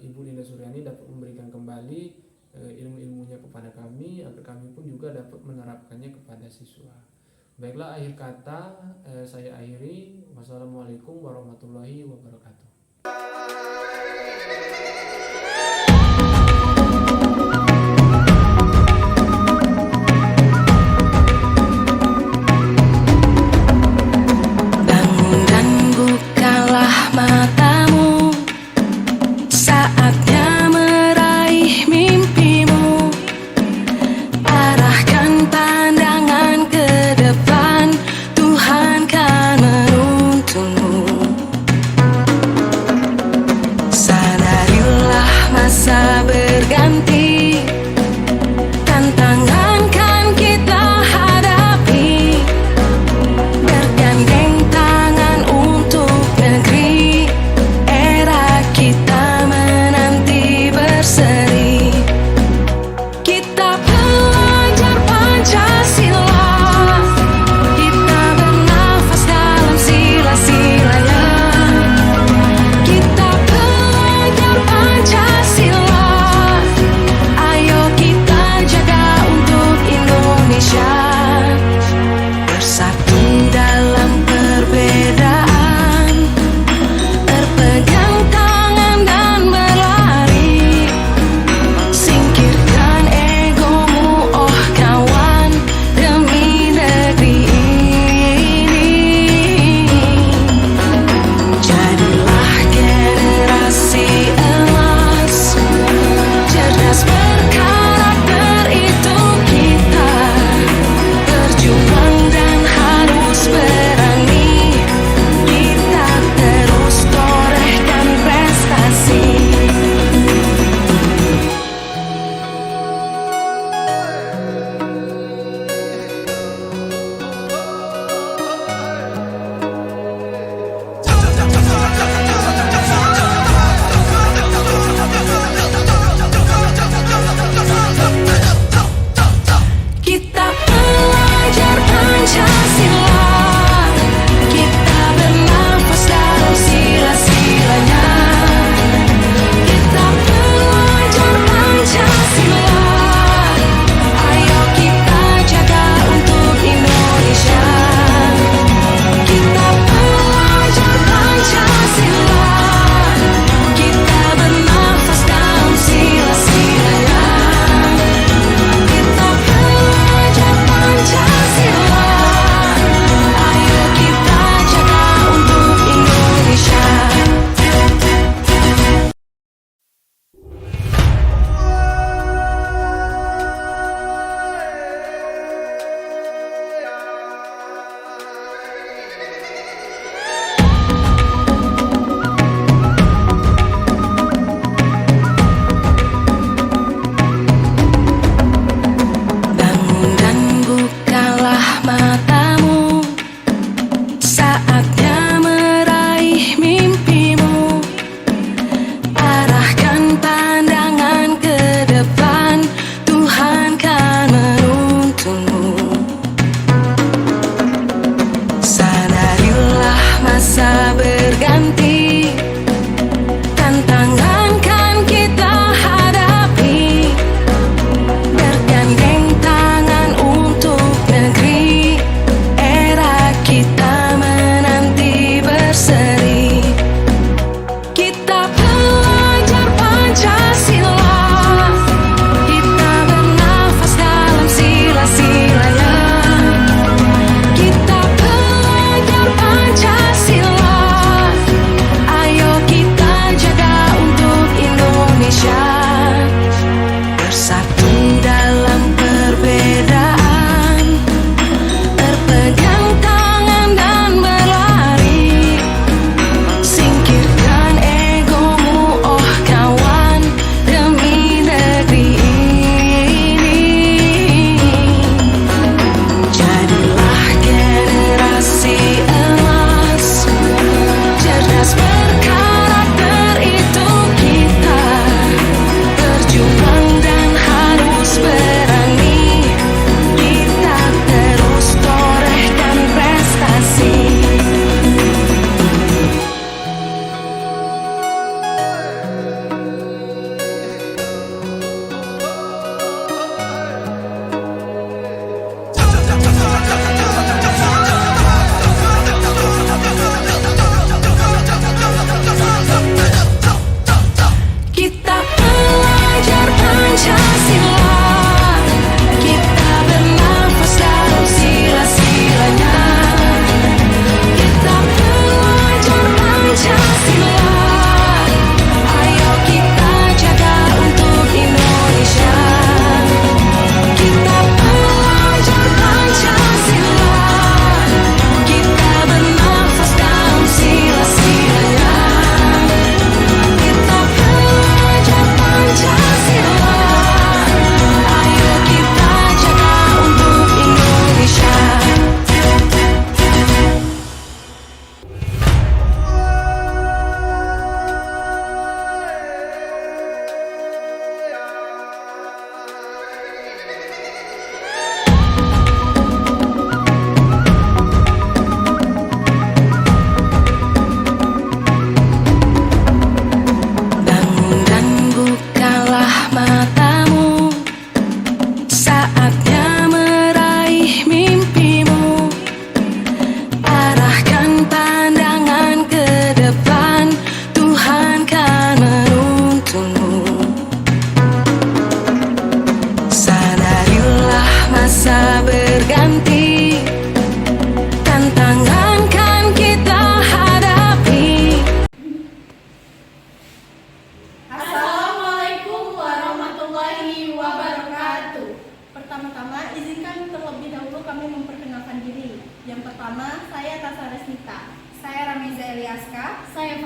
G: Ibu Linda Suryani dapat memberikan kembali ilmu-ilmunya kepada kami agar kami pun juga dapat menerapkannya kepada siswa. Baiklah, akhir kata saya akhiri. Wassalamualaikum warahmatullahi wabarakatuh.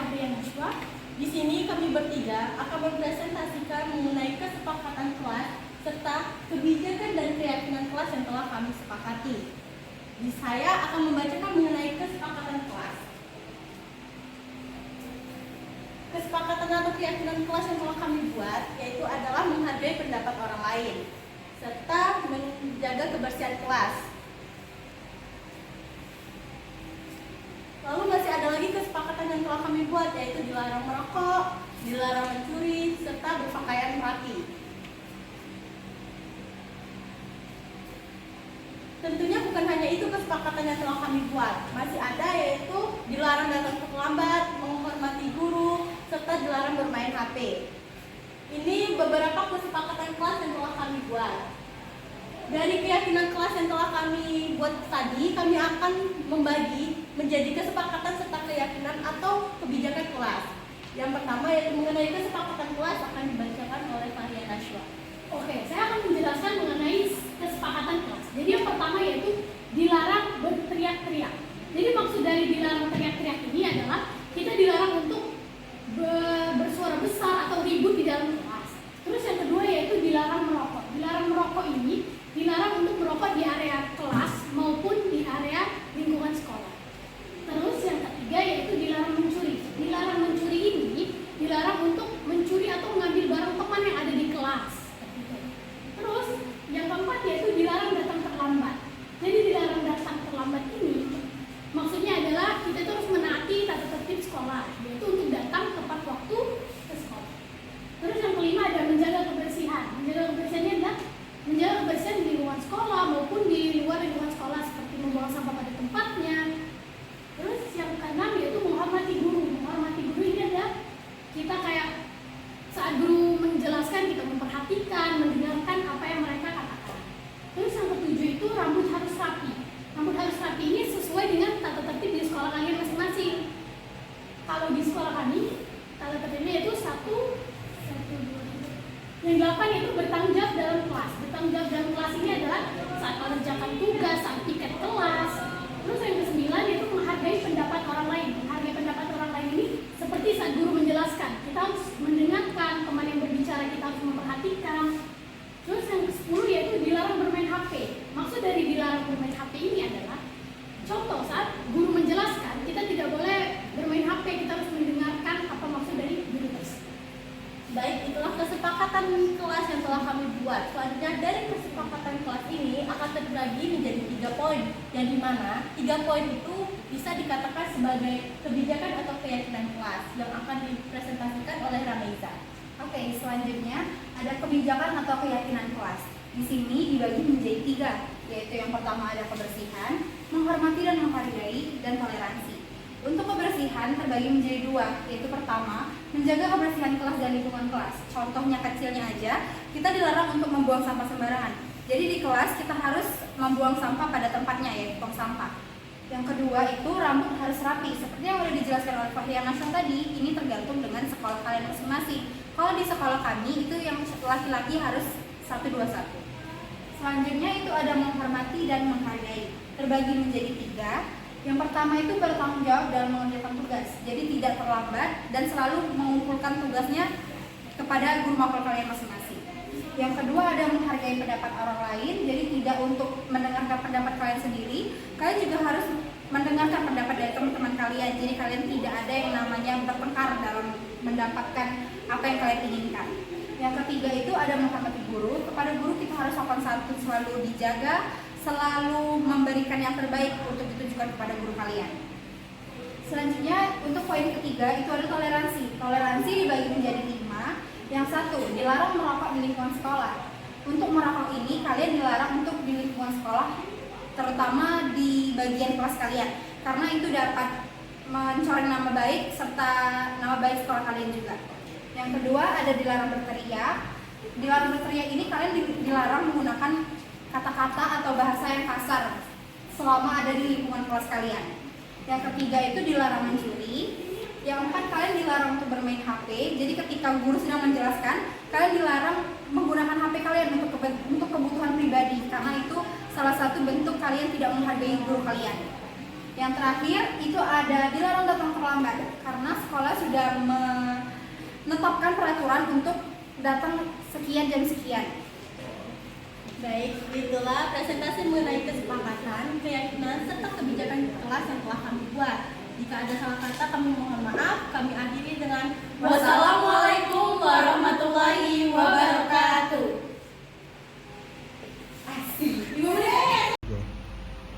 H: Fahrian Nashwa. Di sini kami bertiga akan mempresentasikan mengenai kesepakatan kelas serta kebijakan dan keyakinan kelas yang telah kami sepakati. Saya akan membacakan mengenai kesepakatan kelas. Kesepakatan atau keyakinan kelas yang telah kami buat yaitu adalah menghargai pendapat orang lain serta menjaga kebersihan kelas. Lalu masih ada lagi kesepakatan yang telah kami buat yaitu dilarang merokok, dilarang mencuri, serta berpakaian rapi. Tentunya bukan hanya itu kesepakatan yang telah kami buat, masih ada yaitu dilarang datang terlambat, menghormati guru, serta dilarang bermain HP. Ini beberapa kesepakatan kelas yang telah kami buat. Dari keyakinan kelas yang telah kami buat tadi, kami akan membagi menjadi kesepakatan serta keyakinan atau kebijakan kelas. Yang pertama yaitu mengenai kesepakatan kelas akan dibacakan oleh Fahrian Nashwa.
I: Oke, saya akan menjelaskan mengenai kesepakatan kelas. Jadi yang pertama yaitu dilarang berteriak-teriak. Jadi maksud dari dilarang teriak-teriak ini adalah kita dilarang untuk bersuara besar atau ribut di dalam kelas. Terus yang kedua yaitu dilarang merokok. Dilarang merokok ini dilarang untuk merokok di area kelas maupun di area lingkungan sekolah. Terus yang ketiga yaitu dilarang mencuri. Dilarang mencuri ini dilarang untuk mencuri atau mengambil barang teman yang ada di kelas. Terus yang keempat yaitu dilarang datang terlambat. Jadi dilarang datang terlambat ini maksudnya adalah kita terus menaati tata tertib sekolah, yaitu untuk datang tepat waktu ke sekolah. Terus yang kelima ada menjaga kebersihan. Menjaga kebersihannya adalah menjaga kebersihan di lingkungan sekolah maupun di luar lingkungan sekolah seperti membuang sampah pada tempatnya. Terus yang keenam yaitu menghormati guru. Menghormati guru ini adalah kita kayak saat guru menjelaskan kita memperhatikan, mendengarkan apa yang mereka katakan. Terus yang ketujuh itu rambut harus rapi. Rambut harus rapi ini sesuai dengan tata tertib di sekolah kalian masing-masing. Kalau di sekolah kami tata tertibnya yaitu 1, 2, 3. Yang 8 itu bertanggung jawab dalam kelas. Bertanggung jawab dalam kelas ini adalah saat mengerjakan tugas, saat piket kelas. Terus yang ke-9 yaitu menghargai pendapat orang lain. Menghargai pendapat orang lain ini seperti saat guru menjelaskan, kita harus mendengarkan teman yang berbicara, kita harus memperhatikan. Terus yang ke-10 yaitu dilarang bermain HP. Maksud dari dilarang bermain HP ini adalah contoh saat guru menjelaskan, kita tidak boleh bermain HP, kita harus mendengarkan apa maksud dari guru tersebut.
H: Baik, itulah kesepakatan kelas yang telah kami buat. Selanjutnya dari kesepakatan kelas ini akan terbagi menjadi 3 poin, yang dimana 3 poin itu bisa dikatakan sebagai kebijakan atau keyakinan kelas yang akan dipresentasikan oleh Rameza.
J: Oke, selanjutnya ada kebijakan atau keyakinan kelas. Di sini dibagi menjadi 3, yaitu yang pertama ada kebersihan, menghormati dan menghargai, dan toleransi. Untuk kebersihan terbagi menjadi 2, yaitu pertama, menjaga kebersihan kelas dan lingkungan kelas. Contohnya kecilnya aja, kita dilarang untuk membuang sampah sembarangan. Jadi di kelas kita harus membuang sampah pada tempatnya, yaitu tong sampah. Yang kedua itu rambut harus rapi. Seperti yang sudah dijelaskan oleh Fahrian Nashwa tadi, ini tergantung dengan sekolah kalian masing-masing. Kalau di sekolah kami itu yang laki-laki harus 121. Selanjutnya itu ada menghormati dan menghargai. Terbagi menjadi 3. Yang pertama itu bertanggung jawab dalam mengerjakan tugas. Jadi tidak terlambat dan selalu mengumpulkan tugasnya kepada guru mapel kalian masing-masing. Yang kedua ada menghargai pendapat orang lain. Jadi tidak untuk mendengarkan pendapat kalian sendiri. Kalian juga harus mendengarkan pendapat dari teman-teman kalian. Jadi kalian tidak ada yang namanya bertengkar dalam mendapatkan apa yang kalian inginkan. Yang ketiga itu ada menghormati guru. Kepada guru kita harus sopan santun, selalu dijaga, selalu memberikan yang terbaik untuk ditujukan kepada guru kalian. Selanjutnya untuk poin ketiga itu ada toleransi. Toleransi dibagi menjadi 5. Yang satu, dilarang merokok di lingkungan sekolah. Untuk merokok ini kalian dilarang untuk di lingkungan sekolah, terutama di bagian kelas kalian, karena itu dapat mencoreng nama baik serta nama baik sekolah kalian juga. Yang kedua ada dilarang berteriak. Dilarang berteriak ini kalian dilarang menggunakan kata-kata atau bahasa yang kasar selama ada di lingkungan kelas kalian. Yang ketiga itu dilarang mencuri. Yang keempat kalian dilarang untuk bermain HP. Jadi ketika guru sedang menjelaskan, kalian dilarang menggunakan HP kalian untuk kebutuhan pribadi, karena itu salah satu bentuk kalian tidak menghargai guru kalian. Yang terakhir itu ada dilarang datang terlambat terlambat karena sekolah sudah menetapkan peraturan untuk datang sekian jam sekian.
H: Baik, itulah presentasi mengenai kesepakatan, keyakinan, serta kebijakan kelas yang telah kami buat. Jika ada salah kata, kami mohon maaf. Kami akhiri dengan wassalamualaikum warahmatullahi wabarakatuh.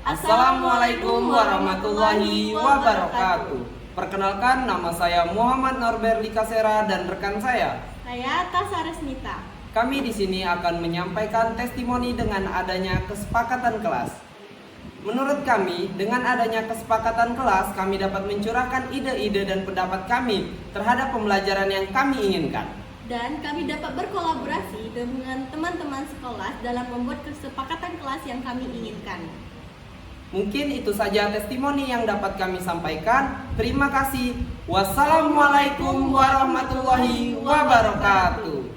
F: Assalamualaikum warahmatullahi wabarakatuh. Perkenalkan, nama saya Muhammad Norberli Kasera dan rekan saya
H: Tasa Resmita.
F: Kami di sini akan menyampaikan testimoni dengan adanya kesepakatan kelas. Menurut kami, dengan adanya kesepakatan kelas, kami dapat mencurahkan ide-ide dan pendapat kami terhadap pembelajaran yang kami inginkan.
H: Dan kami dapat berkolaborasi dengan teman-teman sekolah dalam membuat kesepakatan kelas yang kami inginkan.
F: Mungkin itu saja testimoni yang dapat kami sampaikan. Terima kasih. Wassalamualaikum warahmatullahi wabarakatuh.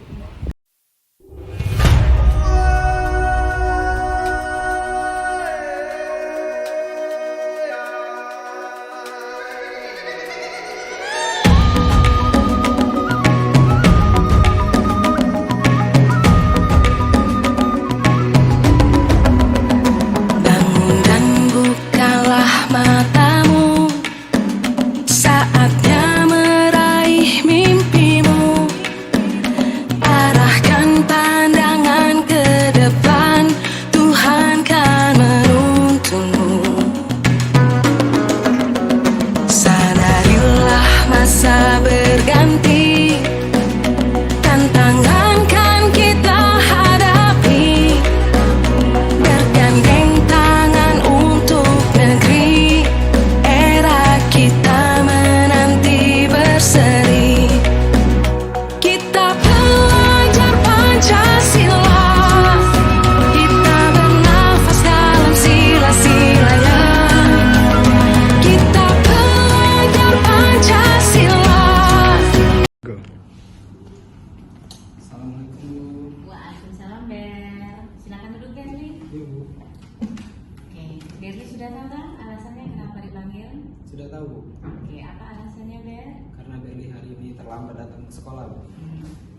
A: Waalaikumsalam, Ber. Silakan duduk, Berli. Oke, Berli sudah tahu kan alasannya kenapa dipanggil?
E: Sudah tahu, Bu.
A: Oke, apa alasannya, Ber?
E: Karena Berli hari ini terlambat datang ke sekolah, Bu.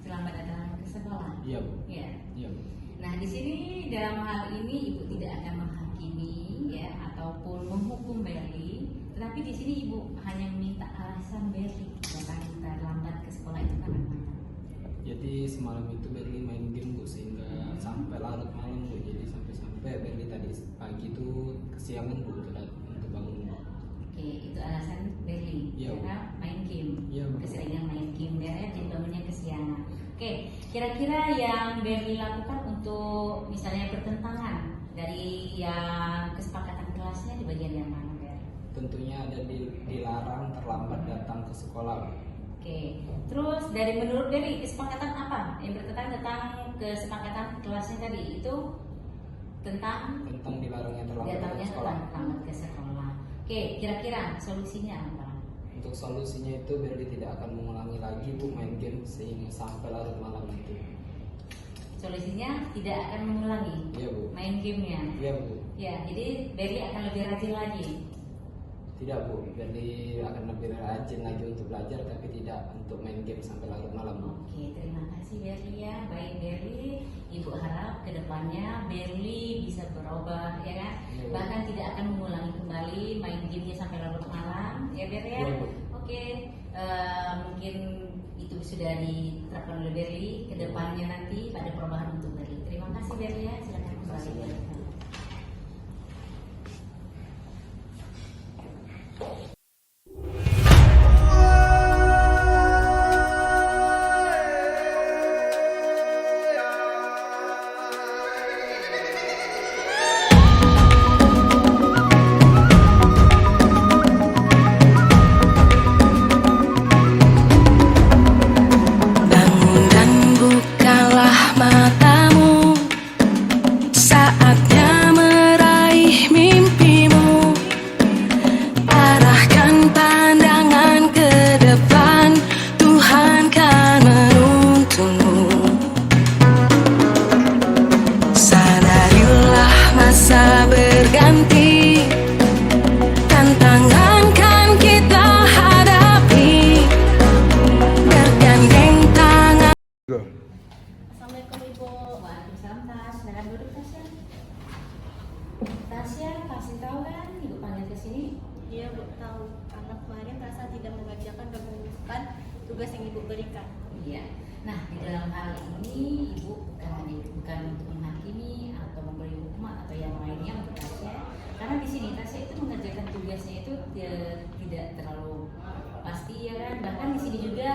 A: Terlambat datang ke sekolah.
E: Iya, Bu.
A: Iya.
E: Iya, Bu.
A: Nah, di sini dalam hal ini Ibu tidak akan menghakimi ya ataupun menghukum Berli, tetapi di sini Ibu hanya meminta alasan Berli datang terlambat ke sekolah itu karena apa?
E: Jadi semalam itu Berli main game, Bu, sehingga sampai larut malam, Bu. Jadi sampai Berli tadi pagi itu kesiangan, Bu, untuk bangun, Bu.
A: Oke, itu alasan Berli.
E: Iya, Bu.
A: Karena main game.
E: Iya, Bu.
A: Keseringan main game ya, jadi bangunnya kesiangan. Oke, kira-kira yang Berli lakukan untuk misalnya bertentangan dari yang kesepakatan kelasnya di bagian yang mana, Ber?
E: Tentunya ada dilarang terlambat datang ke sekolah, Bu.
A: Oke, terus menurut Berli kesepakatan apa yang bertentangan tentang kesepakatan kelasnya tadi itu tentang
E: dilarangnya terlambat
A: datangnya
E: ke sekolah.
A: terlambat ke sekolah. Oke, kira-kira solusinya apa?
E: Untuk solusinya itu Berli tidak akan mengulangi lagi, Bu, main game sehingga sampai larut malam itu.
A: Solusinya tidak akan mengulangi
E: Iya, Bu.
A: main gamenya.
E: Iya, Bu.
A: Ya, jadi Berli akan lebih rajin lagi.
E: Tidak, Bu. Berli akan lebih rajin lagi untuk belajar, tapi tidak untuk main game sampai larut malam, Bu.
A: Oke, terima kasih Berli ya. Baik Berli, Ibu harap kedepannya Berli bisa berubah ya kan.
E: Iya, Bu.
A: Bahkan tidak akan mengulangi kembali main gamenya sampai larut malam ya Berli ya.
E: Iya, Bu.
A: Oke, mungkin itu sudah diterapkan oleh Berli. Kedepannya nanti pada perubahan untuk Berli. Terima kasih Berli ya. Silakan kembali Berli.
K: Bangun dan bukalah matamu, saatnya
A: salam Tas. Silakan duduk Tasya. Tasya pasti tahu kan ibu panggil ke sini?
H: Iya Bu, tahu. Karena kemarin Tasya tidak mengerjakan dan menunjukkan tugas yang Ibu berikan.
A: Iya. Nah, di dalam hal ini ibu bukan untuk menghakimi atau memberi hukuman atau yang lainnya untuk Tasya. Karena di sini Tasya itu mengerjakan tugasnya itu tidak terlalu pasti ya kan. Bahkan di sini juga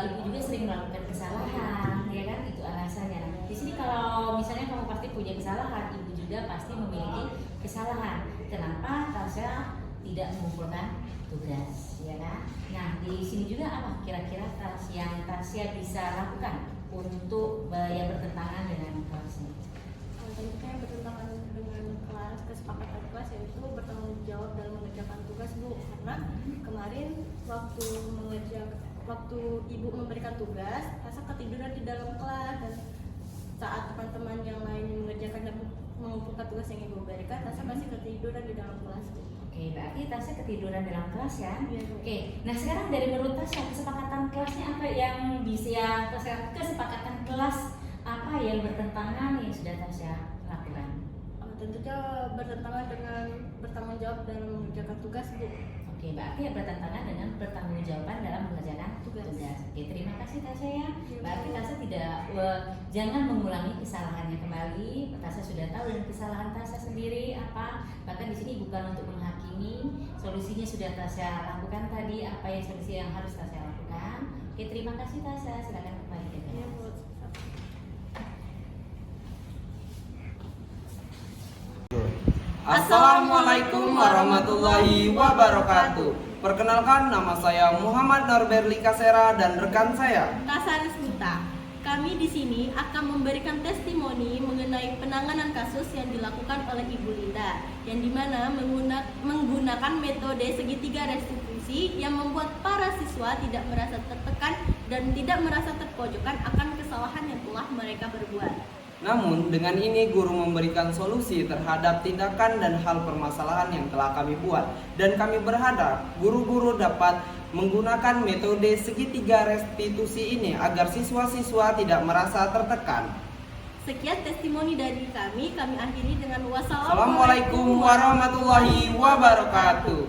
A: ibu juga sering melakukan kesalahan ya kan, itu alasannya. Nah, di sini kalau misalnya kamu pasti punya kesalahan, ibu juga pasti memiliki kesalahan. Kenapa Tasya tidak mengumpulkan tugas ya kan? Nah, di sini juga apa kira-kira yang Tasya bisa lakukan untuk yang bertentangan dengan kelasnya?
H: Tentunya yang bertentangan dengan kelas, kesepakatan kelas yaitu bertanggung jawab dalam mengerjakan tugas Bu. Karena kemarin waktu Ibu memberikan tugas, Tasya ketiduran di dalam kelas, dan saat teman-teman yang lain mengerjakan dan mengumpulkan tugas yang Ibu berikan, Tasya masih ketiduran di dalam kelas Bu.
A: Oke, berarti Tasya ketiduran dalam kelas ya?
H: Iya, Bu.
A: Oke, nah sekarang dari menurut Tasya kesepakatan kelasnya apa yang bisa kesepakatan kelas apa yang bertentangan yang sudah Tasya lakukan?
H: Tentunya bertentangan dengan bertanggung jawab dalam mengerjakan tugas Bu.
A: Oke, berarti ya bertentangan dengan pertanggungjawaban dalam mengerjakan tugas. Oke, terima kasih Tasya ya. Berarti Tasya jangan mengulangi kesalahannya kembali. Tasya sudah tahu dan kesalahan Tasya sendiri apa. Bahkan di sini bukan untuk menghakimi. Solusinya sudah Tasya lakukan tadi. Apa yang solusi yang harus Tasya lakukan? Oke, terima kasih Tasya. Silakan kembali ke kelas.
K: Assalamualaikum warahmatullahi wabarakatuh. Perkenalkan, nama saya Muhammad Norberli Kasera dan rekan saya
H: Tasya Rizbuta. Kami di sini akan memberikan testimoni mengenai penanganan kasus yang dilakukan oleh Ibu Linda, yang dimana menggunakan metode segitiga restitusi yang membuat para siswa tidak merasa tertekan dan tidak merasa terpojokan akan kesalahan yang telah mereka berbuat.
K: Namun, dengan ini guru memberikan solusi terhadap tindakan dan hal permasalahan yang telah kami buat. Dan kami berharap guru-guru dapat menggunakan metode segitiga restitusi ini agar siswa-siswa tidak merasa tertekan.
H: Sekian testimoni dari kami akhiri dengan wassalamualaikum
K: Assalamualaikum warahmatullahi wabarakatuh.